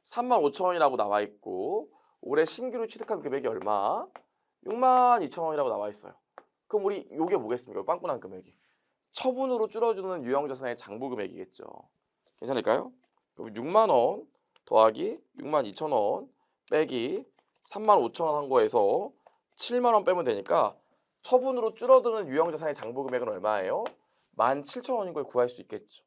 3만 5천 원이라고 나와 있고 올해 신규로 취득한 금액이 얼마? 6만 2천 원이라고 나와 있어요. 그럼 우리 요게 뭐겠습니까? 빵꾸난 금액이. 처분으로 줄어주는 유형자산의 장부금액이겠죠. 괜찮을까요? 그럼 6만 원 더하기 6만 2천 원 빼기 3만 5천 원 한 거에서 7만 원 빼면 되니까 처분으로 줄어드는 유형자산의 장부금액은 얼마예요? 17,000원인 걸 구할 수 있겠죠.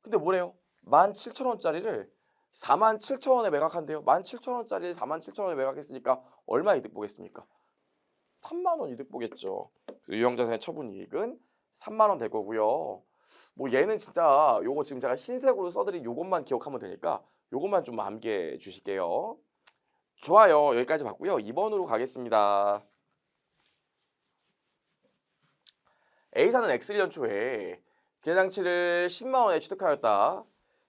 근데 뭐래요? 17,000원짜리를 47,000원에 매각한대요. 17,000원짜리를 47,000원에 매각했으니까 얼마 이득 보겠습니까? 3만 원 이득 보겠죠. 유형자산의 처분이익은 3만 원 될 거고요. 뭐 얘는 진짜 요거 지금 제가 흰색으로 써드린 요것만 기억하면 되니까 요것만 좀 암기해 주실게요. 좋아요. 여기까지 봤고요. 2번으로 가겠습니다. A사는 X1년 초에 계장치를 10만 원에 취득하였다.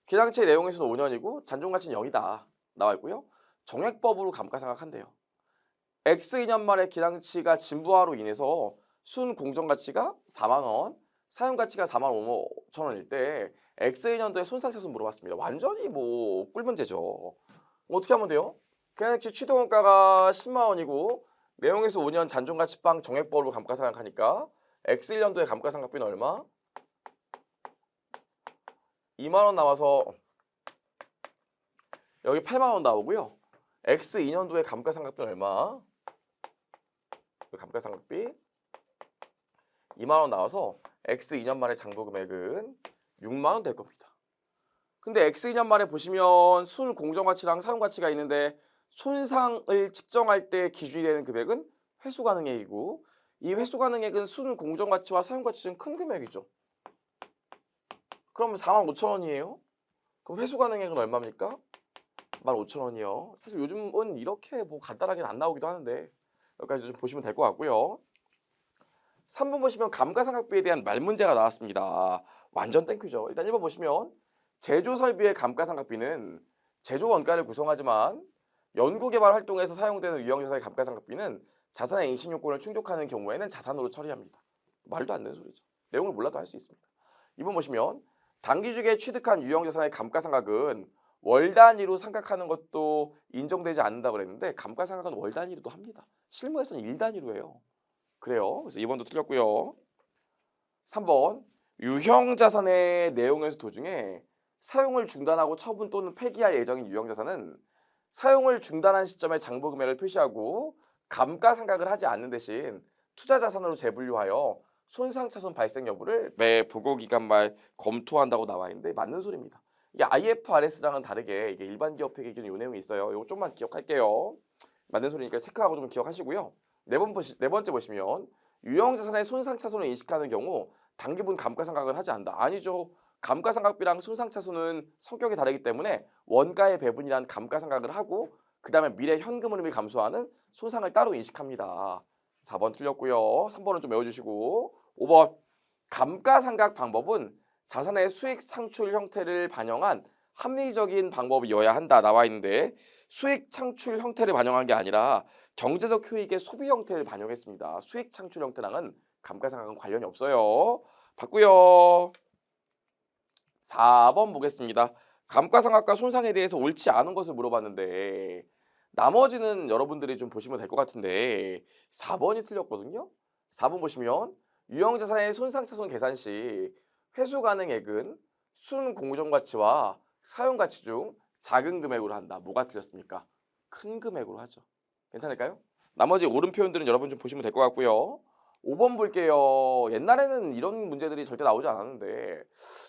계장치의 내용에서는 5년이고 잔존가치는 0이다. 나와 있고요. 정액법으로 감가상각한대요. X2년 말에 계장치가 진부화로 인해서 순 공정가치가 4만 원, 사용가치가 4만 5천 원일 때 X2년도에 손상차손 물어봤습니다. 완전히 뭐 꿀문제죠. 어떻게 하면 돼요? 계장치 취득원가가 10만 원이고 내용에서 5년 잔존가치빵 정액법으로 감가상각하니까 X1년도에 감가상각비는 얼마? 2만 원 나와서 여기 8만 원 나오고요. X2년도에 감가상각비는 얼마? 감가상각비 2만 원 나와서 X2년 말에 장부금액은 6만 원 될 겁니다. 근데 X2년 말에 보시면 순 공정가치랑 사용가치가 있는데 손상을 측정할 때 기준이 되는 금액은 회수가능액이고 이 회수가능액은 순 공정가치와 사용가치 중 큰 금액이죠. 그러면 4만 5천 원이에요. 그럼 회수가능액은 얼마입니까? 15,000원이요. 사실 요즘은 이렇게 뭐 간단하게는 안 나오기도 하는데 여기까지 좀 보시면 될 것 같고요. 3번 보시면 감가상각비에 대한 말문제가 나왔습니다. 완전 땡큐죠. 일단 1번 보시면 제조설비의 감가상각비는 제조 원가를 구성하지만 연구개발 활동에서 사용되는 유형자산의 감가상각비는 자산의 인식요건을 충족하는 경우에는 자산으로 처리합니다. 말도 안 되는 소리죠. 내용을 몰라도 할 수 있습니다. 2번 보시면 단기주기에 취득한 유형자산의 감가상각은 월 단위로 상각하는 것도 인정되지 않는다고 그랬는데 감가상각은 월 단위로도 합니다. 실무에서는 일 단위로 해요. 그래요. 그래서 2번도 틀렸고요. 3번 유형자산의 내용에서 도중에 사용을 중단하고 처분 또는 폐기할 예정인 유형자산은 사용을 중단한 시점에 장부금액을 표시하고 감가상각을 하지 않는 대신 투자자산으로 재분류하여 손상차손 발생 여부를 매 보고기간 말 검토한다고 나와 있는데 맞는 소리입니다. 이게 IFRS랑은 다르게 이게 일반 기업 회계 기준 이 내용이 있어요. 이거 좀만 기억할게요. 맞는 소리니까 체크하고 좀 기억하시고요. 네 번째 보시면 유형자산의 손상차손을 인식하는 경우 단기분 감가상각을 하지 않는다. 아니죠. 감가상각비랑 손상차손은 성격이 다르기 때문에 원가의 배분이란 감가상각을 하고 그 다음에 미래 현금 흐름이 감소하는 손상을 따로 인식합니다. 4번 틀렸고요. 3번은 좀 외워주시고 5번 감가상각 방법은 자산의 수익 창출 형태를 반영한 합리적인 방법이어야 한다 나와 있는데 수익 창출 형태를 반영한 게 아니라 경제적 효익의 소비 형태를 반영했습니다. 수익 창출 형태랑은 감가상각은 관련이 없어요. 봤고요. 4번 보겠습니다. 감가상각과 손상에 대해서 옳지 않은 것을 물어봤는데 나머지는 여러분들이 좀 보시면 될 것 같은데 4번이 틀렸거든요. 4번 보시면 유형자산의 손상차손 계산 시 회수가능액은 순 공정가치와 사용가치 중 작은 금액으로 한다. 뭐가 틀렸습니까? 큰 금액으로 하죠. 괜찮을까요? 나머지 옳은 표현들은 여러분 좀 보시면 될 것 같고요. 5번 볼게요. 옛날에는 이런 문제들이 절대 나오지 않았는데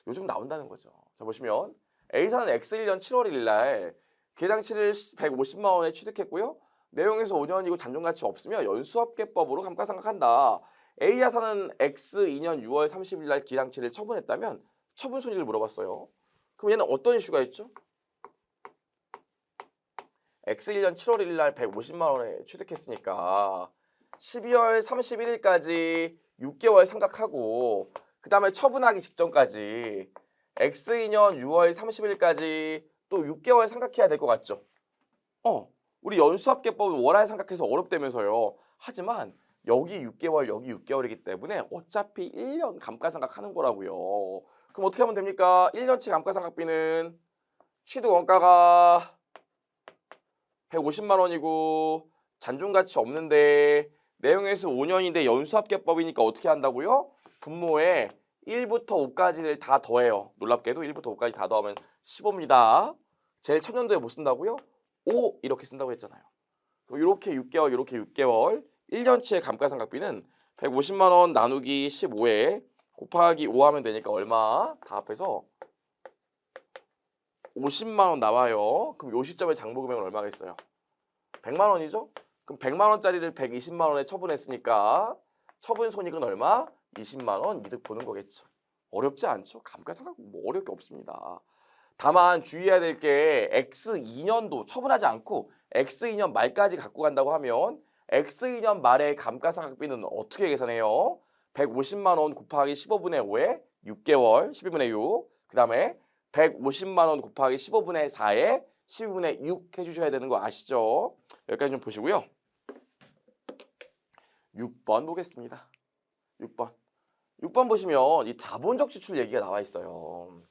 요즘 나온다는 거죠. 자 보시면 A사는 X1년 7월 1일 날 계장치를 150만 원에 취득했고요. 내용에서 5년이고 잔존가치 없으며 연수업계법으로 감가상각한다. A 자산은 X 2년 6월 30일 날 기량치를 처분했다면 처분 손익을 물어봤어요. 그럼 얘는 어떤 이슈가 있죠? X 1년 7월 1일 날 150만 원에 취득했으니까 12월 31일까지 6개월 상각하고 그 다음에 처분하기 직전까지 X 2년 6월 30일까지 또 6개월 상각해야 될 것 같죠? 우리 연수합계법은 월할 상각해서 어렵다면서요. 하지만 여기 6개월, 여기 6개월이기 때문에 어차피 1년 감가상각하는 거라고요. 그럼 어떻게 하면 됩니까? 1년치 감가상각비는 취득 원가가 150만 원이고 잔존가치 없는데 내용에서 5년인데 연수합계법이니까 어떻게 한다고요? 분모에 1부터 5까지를 다 더해요. 놀랍게도 1부터 5까지 다 더하면 15입니다. 제일 첫 년도에 못 쓴다고요? 5 이렇게 쓴다고 했잖아요. 그럼 이렇게 6개월, 이렇게 6개월 1년치의 감가상각비는 150만 원 나누기 15에 곱하기 5 하면 되니까 얼마? 다 합해서 50만 원 나와요. 그럼 요 시점에 장부금액은 얼마가 있어요? 100만 원이죠? 그럼 100만 원짜리를 120만 원에 처분했으니까 처분 손익은 얼마? 20만 원 이득 보는 거겠죠. 어렵지 않죠? 감가상각 뭐 어려울 게 없습니다. 다만 주의해야 될 게 X2년도 처분하지 않고 X2년 말까지 갖고 간다고 하면 X2년 말의 감가상각비는 어떻게 계산해요? 150만 원 곱하기 15분의 5에 6개월 12분의 6. 그 다음에 150만 원 곱하기 15분의 4에 12분의 6 해주셔야 되는 거 아시죠? 여기까지 좀 보시고요. 6번 보겠습니다. 6번. 6번 보시면 이 자본적 지출 얘기가 나와 있어요.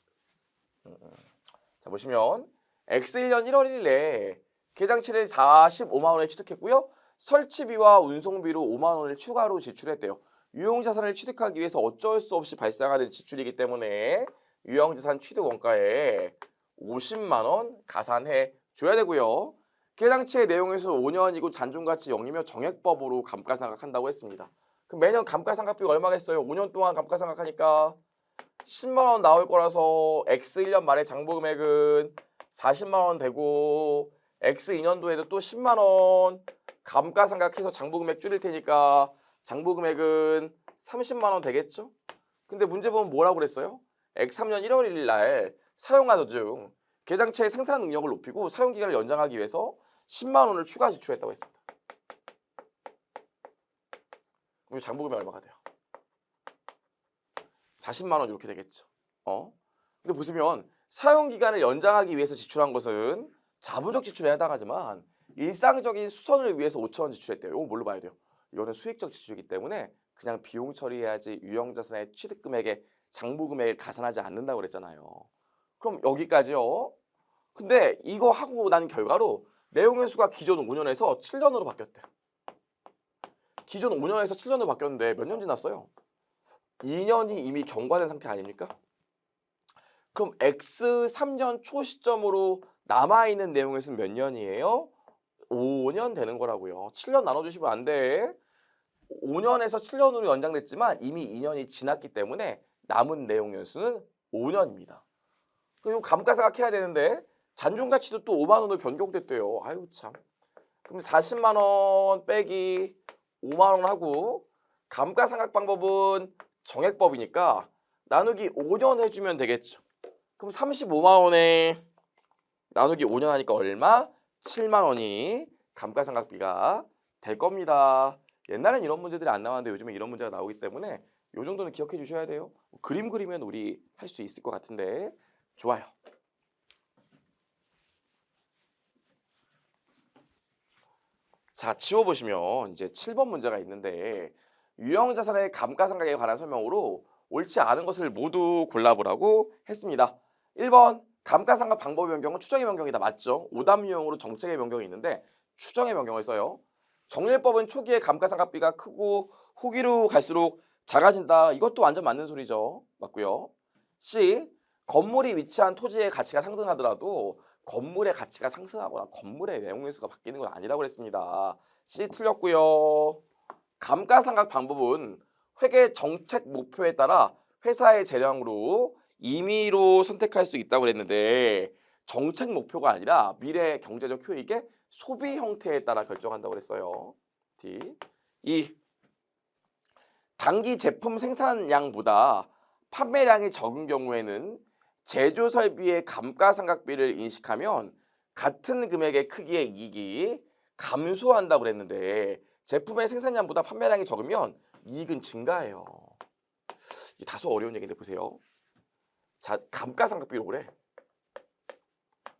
자 보시면 X1년 1월 1일에 계장치를 45만 원에 취득했고요. 설치비와 운송비로 5만 원을 추가로 지출했대요. 유용자산을 취득하기 위해서 어쩔 수 없이 발생하는 지출이기 때문에 유용자산 취득 원가에 50만 원 가산해 줘야 되고요. 계장치의 내용에서 5년이고 잔존가치 0이며 정액법으로 감가상각한다고 했습니다. 그럼 매년 감가상각비가 얼마겠어요? 5년 동안 감가상각하니까 10만 원 나올 거라서 X 1년 말에 장부금액은 40만 원 되고 X 2년도에도 또 10만 원 감가상각해서 장부금액 줄일 테니까 장부금액은 30만 원 되겠죠? 근데 문제 보면 뭐라고 그랬어요? X 3년 1월 1일 날 사용하던 중 계장체의 생산 능력을 높이고 사용 기간을 연장하기 위해서 10만 원을 추가 지출했다고 했습니다. 그럼 장부금액 얼마가 돼요? 40만 원 이렇게 되겠죠. 근데 보시면 사용 기간을 연장하기 위해서 지출한 것은 자본적 지출에 해당하지만 일상적인 수선을 위해서 5천 원 지출했대요. 이거 뭘로 봐야 돼요? 이거는 수익적 지출이기 때문에 그냥 비용 처리해야지 유형자산의 취득금액에 장부금액을 가산하지 않는다고 그랬잖아요. 그럼 여기까지요. 근데 이거 하고 난 결과로 내용의 수가 기존 5년에서 7년으로 바뀌었대. 기존 5년에서 7년으로 바뀌었는데 몇 년 지났어요? 2년이 이미 경과된 상태 아닙니까? 그럼 X 3년 초 시점으로 남아있는 내용의 수는 몇 년이에요? 5년 되는 거라고요. 7년 나눠주시면 안 돼. 5년에서 7년으로 연장됐지만 이미 2년이 지났기 때문에 남은 내용 연수는 5년입니다. 그리고 감가상각해야 되는데 잔존가치도 또 5만 원으로 변경됐대요. 아유 참. 그럼 40만 원 빼기 5만 원 하고 감가상각 방법은 정액법이니까 나누기 5년 해주면 되겠죠. 그럼 35만 원에 나누기 5년 하니까 얼마? 7만 원이 감가상각비가 될 겁니다. 옛날엔 이런 문제들이 안 나왔는데 요즘에 이런 문제가 나오기 때문에 이 정도는 기억해 주셔야 돼요. 그림 그리면 우리 할 수 있을 것 같은데 좋아요. 자, 지워보시면 이제 7번 문제가 있는데 유형자산의 감가상각에 관한 설명으로 옳지 않은 것을 모두 골라보라고 했습니다. 1번 감가상각 방법의 변경은 추정의 변경이다. 맞죠? 오답 유형으로 정책의 변경이 있는데 추정의 변경을 써요. 정렬법은 초기에 감가상각비가 크고 후기로 갈수록 작아진다. 이것도 완전 맞는 소리죠. 맞고요. C. 건물이 위치한 토지의 가치가 상승하더라도 건물의 가치가 상승하거나 건물의 내용일수가 바뀌는 건 아니라고 그랬습니다. C 틀렸고요. 감가상각 방법은 회계 정책 목표에 따라 회사의 재량으로 임의로 선택할 수 있다고 그랬는데 정책 목표가 아니라 미래 경제적 효익의 소비 형태에 따라 결정한다고 그랬어요. D. 2. 단기 제품 생산량보다 판매량이 적은 경우에는 제조 설비의 감가상각비를 인식하면 같은 금액의 크기의 이익이 감소한다고 그랬는데 제품의 생산량보다 판매량이 적으면 이익은 증가해요. 이게 다소 어려운 얘기인데 보세요. 자, 감가상각비로 그래.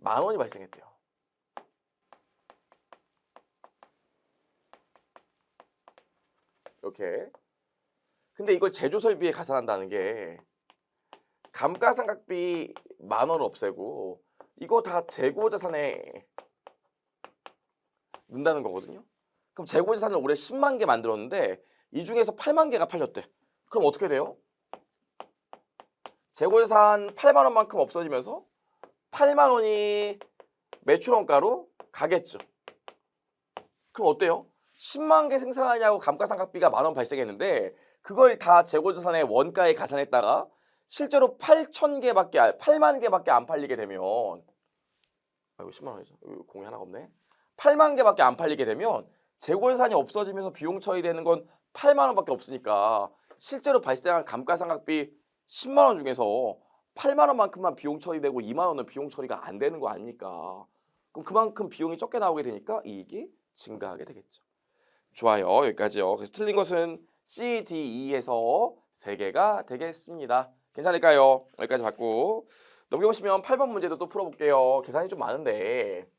10,000원이 발생했대요. 이렇게. 근데 이걸 제조 설비에 가산한다는 게 감가상각비 10,000원을 없애고 이거 다 재고자산에 넣는다는 거거든요. 그럼 재고자산을 올해 10만 개 만들었는데 이 중에서 8만 개가 팔렸대. 그럼 어떻게 돼요? 재고자산 8만 원만큼 없어지면서 8만 원이 매출원가로 가겠죠. 그럼 어때요? 10만 개 생산하냐고 감가상각비가 10,000원 발생했는데 그걸 다 재고자산의 원가에 가산했다가 실제로 8만 개밖에 안 팔리게 되면 이거 10만 원이죠. 공이 하나가 없네. 8만 개밖에 안 팔리게 되면 재고자산이 없어지면서 비용 처리되는 건 8만 원밖에 없으니까 실제로 발생한 감가상각비 10만 원 중에서 8만 원만큼만 비용 처리되고 2만 원은 비용 처리가 안 되는 거 아닙니까? 그럼 그만큼 비용이 적게 나오게 되니까 이익이 증가하게 되겠죠. 좋아요. 여기까지요. 그래서 틀린 것은 C, D, E에서 3개가 되겠습니다. 괜찮을까요? 여기까지 받고 넘겨보시면 8번 문제도 또 풀어볼게요. 계산이 좀 많은데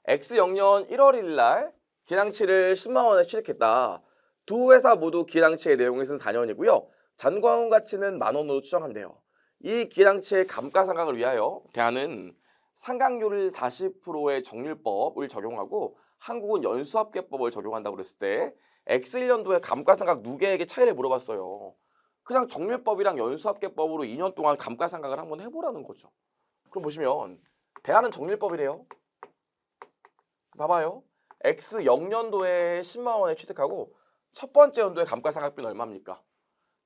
X0년 1월 1일 날 기량치를 10만 원에 취득했다. 두 회사 모두 기량치의 내용을 쓴 4년이고요. 잔고한 가치는 10,000원으로 추정한대요. 이 기량치의 감가상각을 위하여 대안은 상각률을 40%의 정률법을 적용하고 한국은 연수합계법을 적용한다고 그랬을 때 X1년도에 감가상각 누계액의 차이를 물어봤어요. 그냥 정률법이랑 연수합계법으로 2년 동안 감가상각을 한번 해보라는 거죠. 그럼 보시면 대안은 정률법이래요. 봐봐요. X0년도에 10만 원에 취득하고 첫 번째 연도에 감가상각비는 얼마입니까?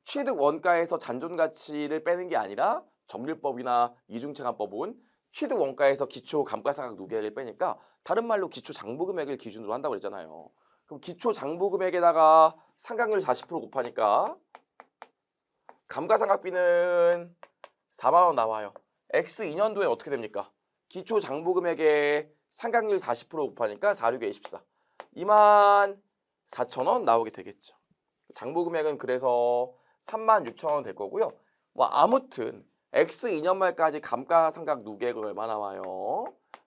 취득 원가에서 잔존가치를 빼는 게 아니라 정률법이나 이중체감법은 취득 원가에서 기초 감가상각 누계액을 빼니까 다른 말로 기초 장부금액을 기준으로 한다고 그랬잖아요. 그럼 기초 장부금액에다가 상각률 40% 곱하니까 감가상각비는 4만 원 나와요. X2년도에 어떻게 됩니까? 기초 장부금액에 상각률 40% 곱하니까 4, 6에 24. 24,000원 나오게 되겠죠. 장부금액은 그래서 36,000원 될 거고요. 뭐 아무튼 X2년 말까지 감가상각 누계액은 얼마 나와요?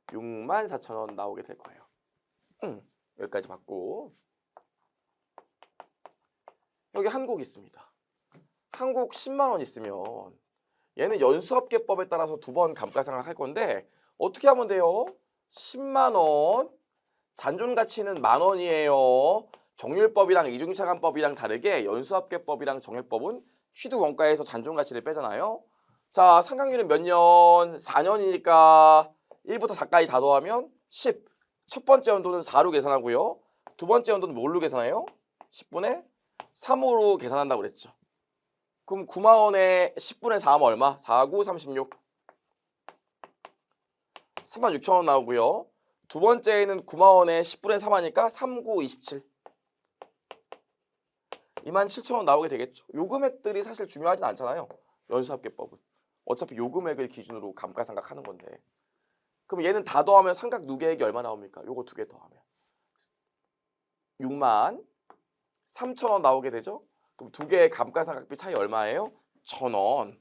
64,000원 나오게 될 거예요. 여기까지 받고 여기 한국 있습니다. 한국 10만 원 있으면 얘는 연수합계법에 따라서 2번 감가상각 할 건데 어떻게 하면 돼요? 10만 원 잔존가치는 10,000원이에요. 정률법이랑 이중차감법이랑 다르게 연수합계법이랑 정률법은 취득 원가에서 잔존가치를 빼잖아요. 자, 상각률은 몇 년? 4년이니까 1부터 4까지 다 더하면 10. 첫 번째 연도는 4로 계산하고요. 두 번째 연도는 뭘로 계산해요? 10분의 3으로 계산한다고 그랬죠. 그럼 9만 원에 10분의 4하면 얼마? 4, 9, 36. 36,000원 나오고요. 두 번째에는 9만 원에 10분의 3 하니까 3, 9, 27. 27,000원 나오게 되겠죠. 요 금액들이 사실 중요하진 않잖아요. 연수합계법은. 어차피 요 금액을 기준으로 감가상각하는 건데. 그럼 얘는 다 더하면 상각 누계액이 얼마 나옵니까? 요거 2개 더하면 63,000원 나오게 되죠. 그럼 2개의 감가상각비 차이 얼마예요? 1,000원.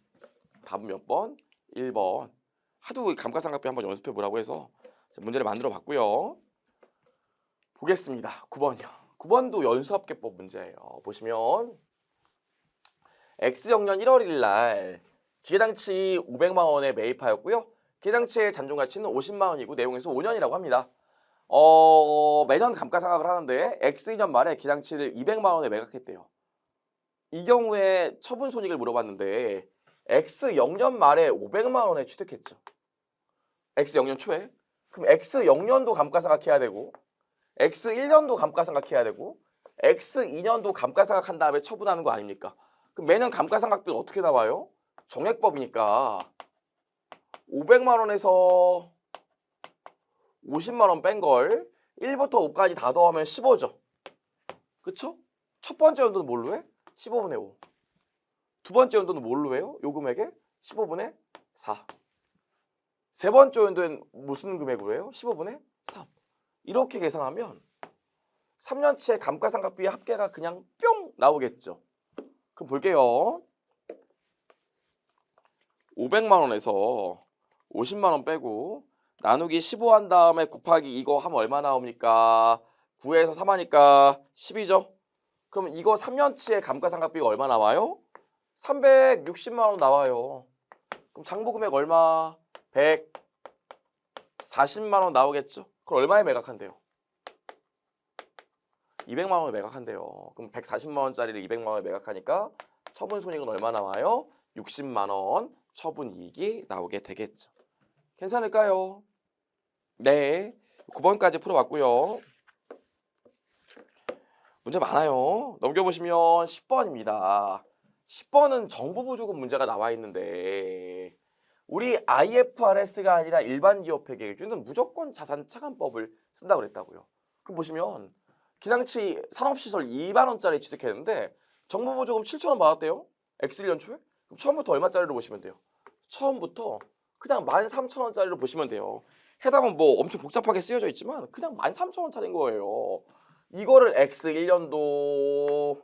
답은 몇 번? 1번. 하도 감가상각비 한번 연습해 보라고 해서 문제를 만들어 봤고요. 보겠습니다. 9번이요. 9번도 연수합계법 문제예요. 보시면 X영년 1월 1일 날 기계장치 500만 원에 매입하였고요. 기계장치의 잔존가치는 50만 원이고 내용에서 5년이라고 합니다. 매년 감가상각을 하는데 X2년 말에 기계장치를 200만 원에 매각했대요. 이 경우에 처분 손익을 물어봤는데 X0년 말에 500만 원에 취득했죠. X0년 초에. 그럼 X0년도 감가상각해야 되고 X1년도 감가상각해야 되고 X2년도 감가상각한 다음에 처분하는 거 아닙니까? 그럼 매년 감가상각비는 어떻게 나와요? 정액법이니까 500만 원에서 50만 원 뺀 걸 1부터 5까지 다 더하면 15죠. 그쵸? 첫 번째 연도는 뭘로 해? 15분의 5. 두 번째 연도는 뭘로 해요? 요 금액에 15분의 4. 세 번째 연도엔 무슨 금액으로 해요? 15분의 3. 이렇게 계산하면 3년치의 감가상각비의 합계가 그냥 뿅 나오겠죠. 그럼 볼게요. 500만 원에서 50만 원 빼고 나누기 15 한 다음에 곱하기 이거 하면 얼마 나옵니까? 9에서 3 하니까 10이죠. 그럼 이거 3년치의 감가상각비가 얼마 나와요? 360만 원 나와요. 그럼 장부 금액 얼마? 140만 원 나오겠죠? 그럼 얼마에 매각한대요? 200만 원에 매각한대요. 그럼 140만 원짜리를 200만 원에 매각하니까 처분 손익은 얼마 나와요? 60만 원 처분 이익이 나오게 되겠죠. 괜찮을까요? 네. 9번까지 풀어봤고요. 문제 많아요. 넘겨보시면 10번입니다. 10번은 정부보조금 문제가 나와 있는데 우리 IFRS가 아니라 일반 기업회계 기준은 무조건 자산차감법을 쓴다고 그랬다고요. 그럼 보시면 기량치 산업시설 2만 원짜리 취득했는데 정부보조금 7천 원 받았대요. X1년 초에? 그럼 처음부터 얼마짜리로 보시면 돼요? 처음부터 그냥 13,000원짜리로 보시면 돼요. 해답은 뭐 엄청 복잡하게 쓰여져 있지만 그냥 13,000원짜리인 거예요. 이거를 X1년도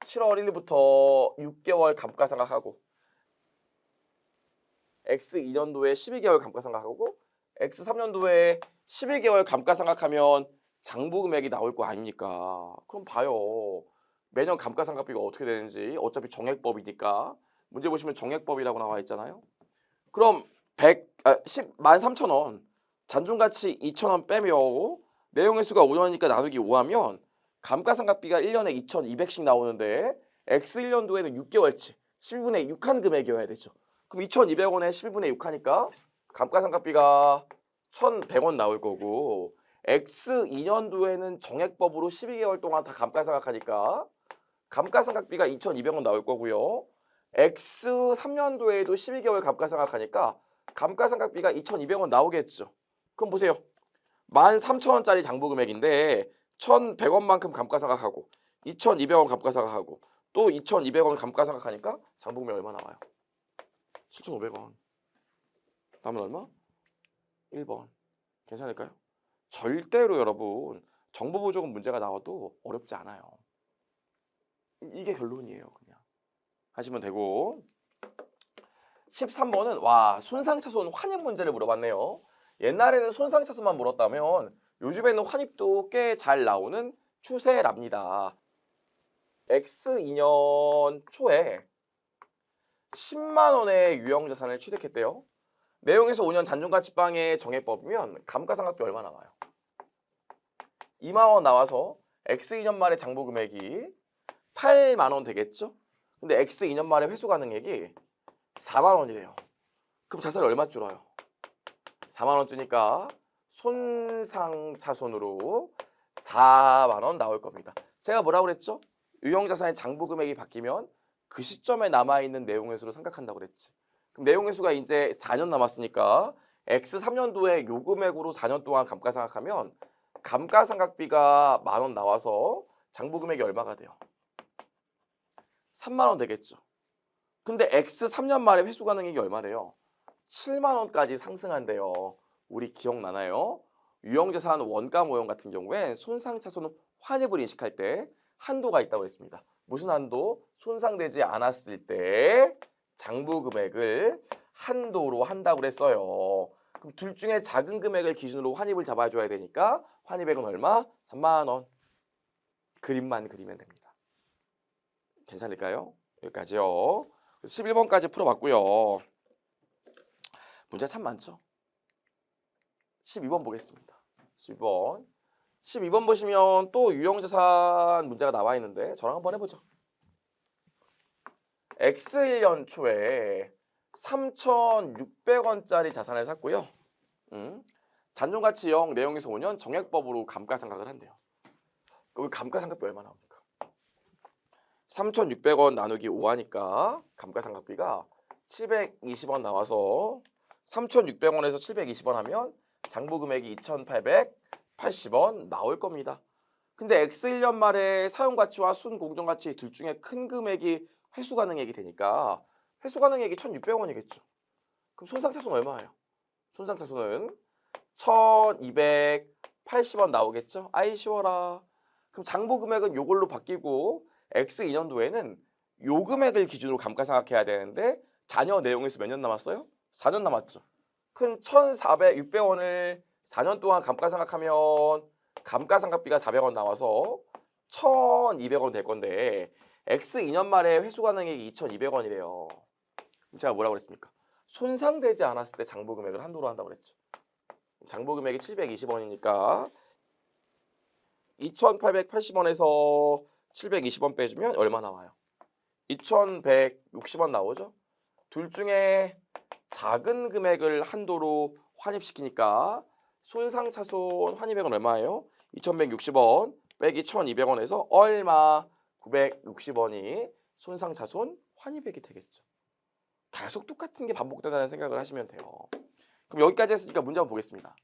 7월 1일부터 6개월 감가상각하고 X2년도에 12개월 감가상각하고 X3년도에 12개월 감가상각하면 장부 금액이 나올 거 아닙니까? 그럼 봐요. 매년 감가상각비가 어떻게 되는지 어차피 정액법이니까 문제 보시면 정액법이라고 나와 있잖아요. 그럼 13,000원 잔존가치 2,000원 빼면 내용의 수가 5년이니까 나누기 5하면 감가상각비가 1년에 2,200씩 나오는데 X1년도에는 6개월치 12분의 6한 금액이어야 되죠. 그럼 2,200원에 12분의 6 하니까 감가상각비가 1,100원 나올 거고 X2년도에는 정액법으로 12개월 동안 다 감가상각하니까 감가상각비가 2,200원 나올 거고요. X3년도에도 12개월 감가상각하니까 감가상각비가 2,200원 나오겠죠. 그럼 보세요. 13,000원짜리 장부금액인데 1,100원만큼 감가상각하고 2,200원 감가상각하고 또 2,200원 감가상각하니까 장부금액 얼마 나와요? 7,500원. 다음은 얼마? 1번. 괜찮을까요? 절대로 여러분 정보보조금 문제가 나와도 어렵지 않아요. 이게 결론이에요. 그냥 하시면 되고 13번은 와 손상차손 환입 문제를 물어봤네요. 옛날에는 손상차손만 물었다면 요즘에는 환입도 꽤 잘 나오는 추세랍니다. X2년 초에 10만 원의 유형자산을 취득했대요. 내용에서 5년 잔존가치방의 정액법이면 감가상각비 얼마 나와요? 2만 원 나와서 X2년 말의 장부금액이 8만 원 되겠죠? 근데 X2년 말의 회수가능액이 4만 원이래요. 그럼 자산이 얼마 줄어요? 4만 원 주니까 손상차손으로 4만 원 나올 겁니다. 제가 뭐라고 그랬죠? 유형자산의 장부금액이 바뀌면 그 시점에 남아있는 내용회수로 생각한다고 그랬지. 그럼 내용회수가 이제 4년 남았으니까 X3년도에 요 금액으로 4년 동안 감가상각하면 감가상각비가 10,000원 나와서 장부금액이 얼마가 돼요? 3만 원 되겠죠. 근데 X3년 말에 회수가능액이 얼마래요? 7만 원까지 상승한대요. 우리 기억나나요? 유형자산 원가 모형 같은 경우에 손상차손 환입을 인식할 때 한도가 있다고 했습니다. 무슨 한도? 손상되지 않았을 때 장부금액을 한도로 한다고 그랬어요. 그럼 둘 중에 작은 금액을 기준으로 환입을 잡아줘야 되니까 환입액은 얼마? 3만 원. 그림만 그리면 됩니다. 괜찮을까요? 여기까지요. 11번까지 풀어봤고요. 문제 참 많죠? 12번 보겠습니다. 12번. 12번 보시면 또 유형자산 문제가 나와 있는데 저랑 한번 해보죠. X1년 초에 3,600원짜리 자산을 샀고요. 잔존가치 0 내용에서 5년 정액법으로 감가상각을 한대요. 그럼 감가상각비 얼마 나옵니까? 3,600원 나누기 5 하니까 감가상각비가 720원 나와서 3,600원에서 720원 하면 장부금액이 2,880원 나올 겁니다. 근데 X1년 말에 사용가치와 순공정가치 둘 중에 큰 금액이 회수가능액이 되니까 회수가능액이 1,600원이겠죠. 그럼 손상차손 얼마예요? 손상차손은 1,280원 나오겠죠? 아이 쉬워라. 그럼 장부금액은 요걸로 바뀌고 X2년도에는 요 금액을 기준으로 감가상각해야 되는데 잔여 내용에서 몇 년 남았어요? 4년 남았죠. 큰 600원을 4년 동안 감가상각하면 감가상각비가 400원 나와서 1,200원 될 건데 X2년 말에 회수가능액이 2,200원이래요. 제가 뭐라고 그랬습니까? 손상되지 않았을 때 장부금액을 한도로 한다고 그랬죠. 장부금액이 720원이니까 2,880원에서 720원 빼주면 얼마 나와요? 2,160원 나오죠? 둘 중에 작은 금액을 한도로 환입시키니까 손상차손 환입액은 얼마예요? 2,160원 빼기 1,200원에서 얼마? 960원이 손상차손 환입액이 되겠죠. 계속 똑같은 게 반복된다는 생각을 하시면 돼요. 그럼 여기까지 했으니까 문제 한번 보겠습니다.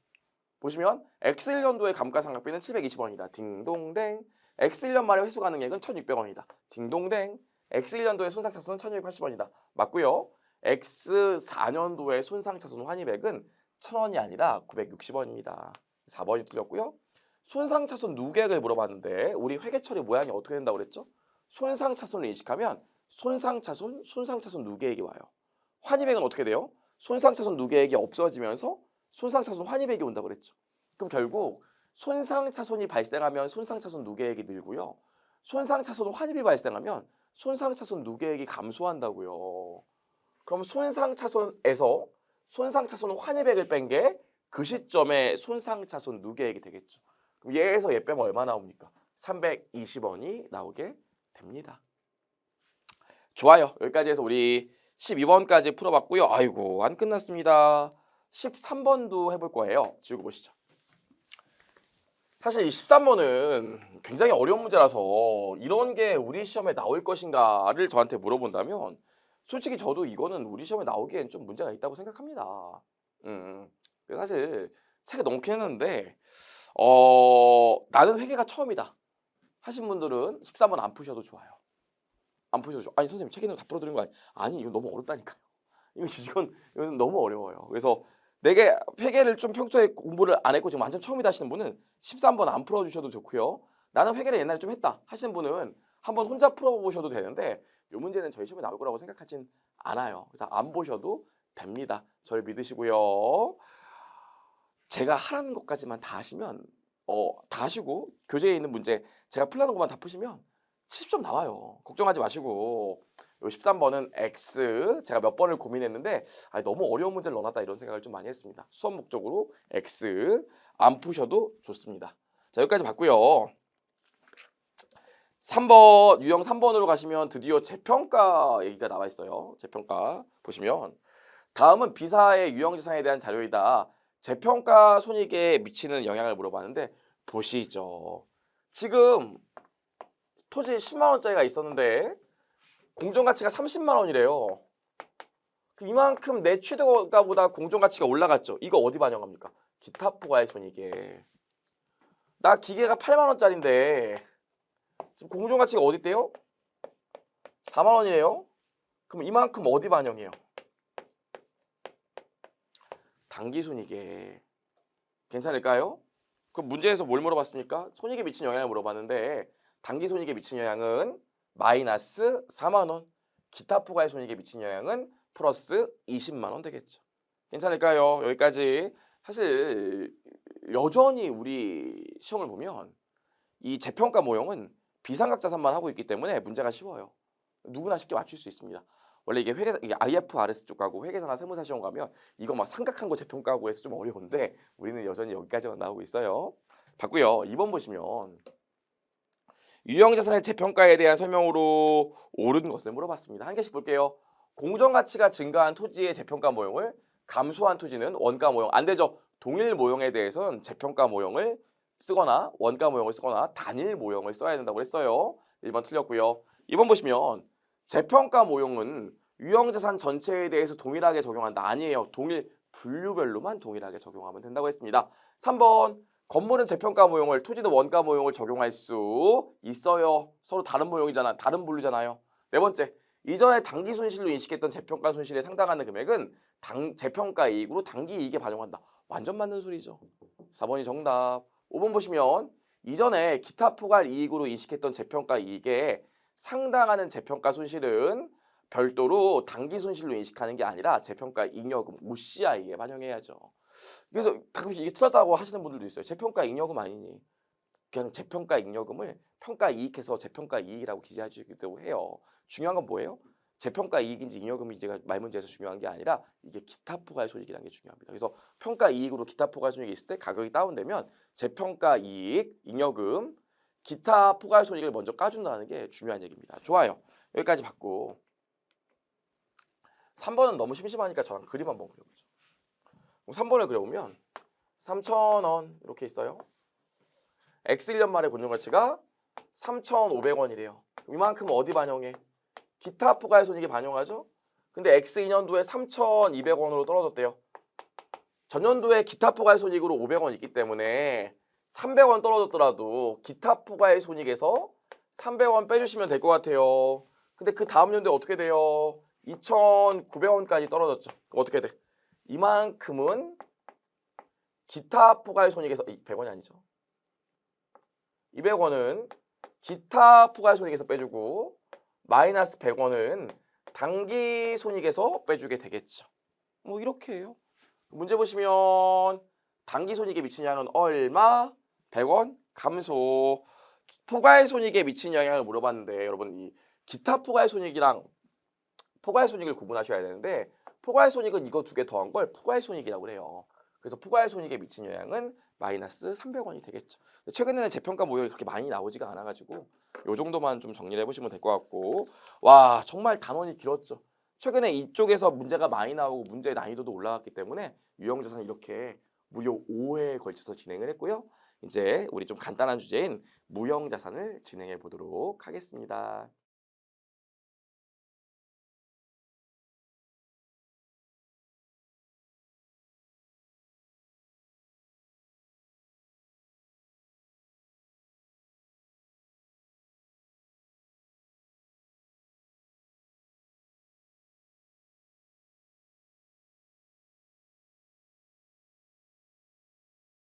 보시면 X1년도의 감가상각비는 720원이다. 딩동댕. X1년 말에 회수가능액은 1,600원이다. 딩동댕. X1년도의 손상차손은 1,280원이다. 맞고요. X4년도의 손상차손 환입액은 1,000원이 아니라 960원입니다. 4번이 틀렸고요. 손상차손 누계액을 물어봤는데 우리 회계처리 모양이 어떻게 된다고 그랬죠? 손상차손을 인식하면 손상차손 누계액이 와요. 환입액은 어떻게 돼요? 손상차손 누계액이 없어지면서 손상차손 환입액이 온다고 그랬죠. 그럼 결국 손상차손이 발생하면 손상차손 누계액이 늘고요. 손상차손 환입이 발생하면 손상차손 누계액이 감소한다고요. 그럼 손상차손에서 손상차손 환입액을 뺀 게 그 시점에 손상차손 누계액이 되겠죠. 그럼 얘에서 얘 빼면 얼마 나옵니까? 320원이 나오게 됩니다. 좋아요. 여기까지 해서 우리 12번까지 풀어봤고요. 아이고 안 끝났습니다. 13번도 해볼 거예요. 지우고 보시죠. 사실 이 13번은 굉장히 어려운 문제라서 이런 게 우리 시험에 나올 것인가를 저한테 물어본다면 솔직히 저도 이거는 우리 시험에 나오기엔 좀 문제가 있다고 생각합니다. 사실 책에 넣긴 했는데 나는 회계가 처음이다 하신 분들은 13번 안 푸셔도 좋아요. 안 푸셔도 좋아요. 아니 선생님 책 있는 거 다 풀어드린 거 아니 이건 너무 어렵다니까요. 이건 너무 어려워요. 그래서 내게 회계를 좀 평소에 공부를 안 했고 지금 완전 처음이다 하시는 분은 13번 안 풀어주셔도 좋고요. 나는 회계를 옛날에 좀 했다 하시는 분은 한번 혼자 풀어보셔도 되는데 이 문제는 저희 시험에 나올 거라고 생각하진 않아요. 그래서 안 보셔도 됩니다. 저를 믿으시고요. 제가 하라는 것까지만 다 하시면 다 하시고 교재에 있는 문제 제가 풀라는 것만 다 푸시면 70점 나와요. 걱정하지 마시고 요 13번은 X 제가 몇 번을 고민했는데 너무 어려운 문제를 넣어놨다 이런 생각을 좀 많이 했습니다. 수업 목적으로 X 안 푸셔도 좋습니다. 자 여기까지 봤고요. 3번 유형 3번으로 가시면 드디어 재평가 얘기가 나와 있어요. 재평가 보시면 다음은 비사의 유형자산에 대한 자료이다. 재평가 손익에 미치는 영향을 물어봤는데 보시죠. 지금 토지 10만 원짜리가 있었는데 공정가치가 30만 원이래요. 이만큼 내 취득가보다 공정가치가 올라갔죠. 이거 어디 반영합니까? 기타 포괄손익에. 나 기계가 8만 원짜리인데 지금 공정가치가 어디 있대요? 4만 원이에요. 그럼 이만큼 어디 반영해요? 당기손익에. 괜찮을까요? 그럼 문제에서 뭘 물어봤습니까? 손익에 미친 영향을 물어봤는데 당기손익에 미친 영향은 마이너스 4만 원. 기타 포괄 손익에 미친 영향은 플러스 20만 원 되겠죠. 괜찮을까요? 여기까지. 사실 여전히 우리 시험을 보면 이 재평가 모형은 비상각자산만 하고 있기 때문에 문제가 쉬워요. 누구나 쉽게 맞출 수 있습니다. 원래 이게 IFRS 쪽하고 회계사나 세무사 시험 가면 이거 막 삼각한 거 재평가하고 해서 좀 어려운데 우리는 여전히 여기까지만 나오고 있어요. 봤고요. 2번 보시면 유형자산의 재평가에 대한 설명으로 옳은 것을 물어봤습니다. 한 개씩 볼게요. 공정가치가 증가한 토지의 재평가 모형을 감소한 토지는 원가 모형. 안 되죠. 동일 모형에 대해서는 재평가 모형을 쓰거나 원가 모형을 쓰거나 단일 모형을 써야 된다고 했어요. 1번 틀렸고요. 2번 보시면 재평가 모형은 유형자산 전체에 대해서 동일하게 적용한다. 아니에요. 동일 분류별로만 동일하게 적용하면 된다고 했습니다. 3번 건물은 재평가 모형을, 토지는 원가 모형을 적용할 수 있어요. 서로 다른 모형이잖아. 다른 분류잖아요. 네 번째, 이전에 당기 손실로 인식했던 재평가 손실에 상당하는 금액은 재평가 이익으로 당기 이익에 반영한다. 완전 맞는 소리죠. 4번이 정답. 5번 보시면 이전에 기타 포괄 이익으로 인식했던 재평가 이익에 상당하는 재평가 손실은 별도로 당기 손실로 인식하는 게 아니라 재평가 잉여금 OCI에 반영해야죠. 그래서 가끔씩 이게 틀렸다고 하시는 분들도 있어요. 재평가 잉여금 아니니. 그냥 재평가 잉여금을 평가 이익해서 재평가 이익이라고 기재해주기도 해요. 중요한 건 뭐예요? 재평가 이익인지 잉여금인지가 말문제에서 중요한 게 아니라 이게 기타 포괄 손익이라는 게 중요합니다. 그래서 평가 이익으로 기타 포괄 손익이 있을 때 가격이 다운되면 재평가 이익, 잉여금, 기타 포괄 손익을 먼저 까준다는 게 중요한 얘기입니다. 좋아요. 여기까지 받고 3번은 너무 심심하니까 저랑 그림 한번 그려보죠. 3번을 그려보면 3,000원 이렇게 있어요. X1년 말의 본전가치가 3,500원이래요. 이만큼 어디 반영해? 기타 포괄 손익에 반영하죠? 근데 X2년도에 3,200원으로 떨어졌대요. 전년도에 기타 포괄 손익으로 500원 있기 때문에 300원 떨어졌더라도 기타 포괄 손익에서 300원 빼주시면 될 것 같아요. 근데 그 다음 연도에 어떻게 돼요? 2,900원까지 떨어졌죠. 그럼 어떻게 돼? 이만큼은 기타 포괄 손익에서 100원이 아니죠. 200원은 기타 포괄 손익에서 빼주고 마이너스 100원은 당기 손익에서 빼주게 되겠죠. 뭐 이렇게 해요. 문제 보시면 당기 손익에 미친 영향은 얼마? 100원 감소. 포괄 손익에 미친 영향을 물어봤는데 여러분 이 기타 포괄 손익이랑 포괄 손익을 구분하셔야 되는데 포괄 손익은 이거 두 개 더한 걸 포괄 손익이라고 해요. 그래서 포괄 손익에 미친 영향은 마이너스 300원이 되겠죠. 최근에는 재평가 모형이 그렇게 많이 나오지가 않아가지고 요 정도만 좀 정리를 해보시면 될 것 같고 와 정말 단원이 길었죠. 최근에 이쪽에서 문제가 많이 나오고 문제 난이도도 올라갔기 때문에 유형자산 이렇게 무려 5회에 걸쳐서 진행을 했고요. 이제 우리 좀 간단한 주제인 무형자산을 진행해 보도록 하겠습니다.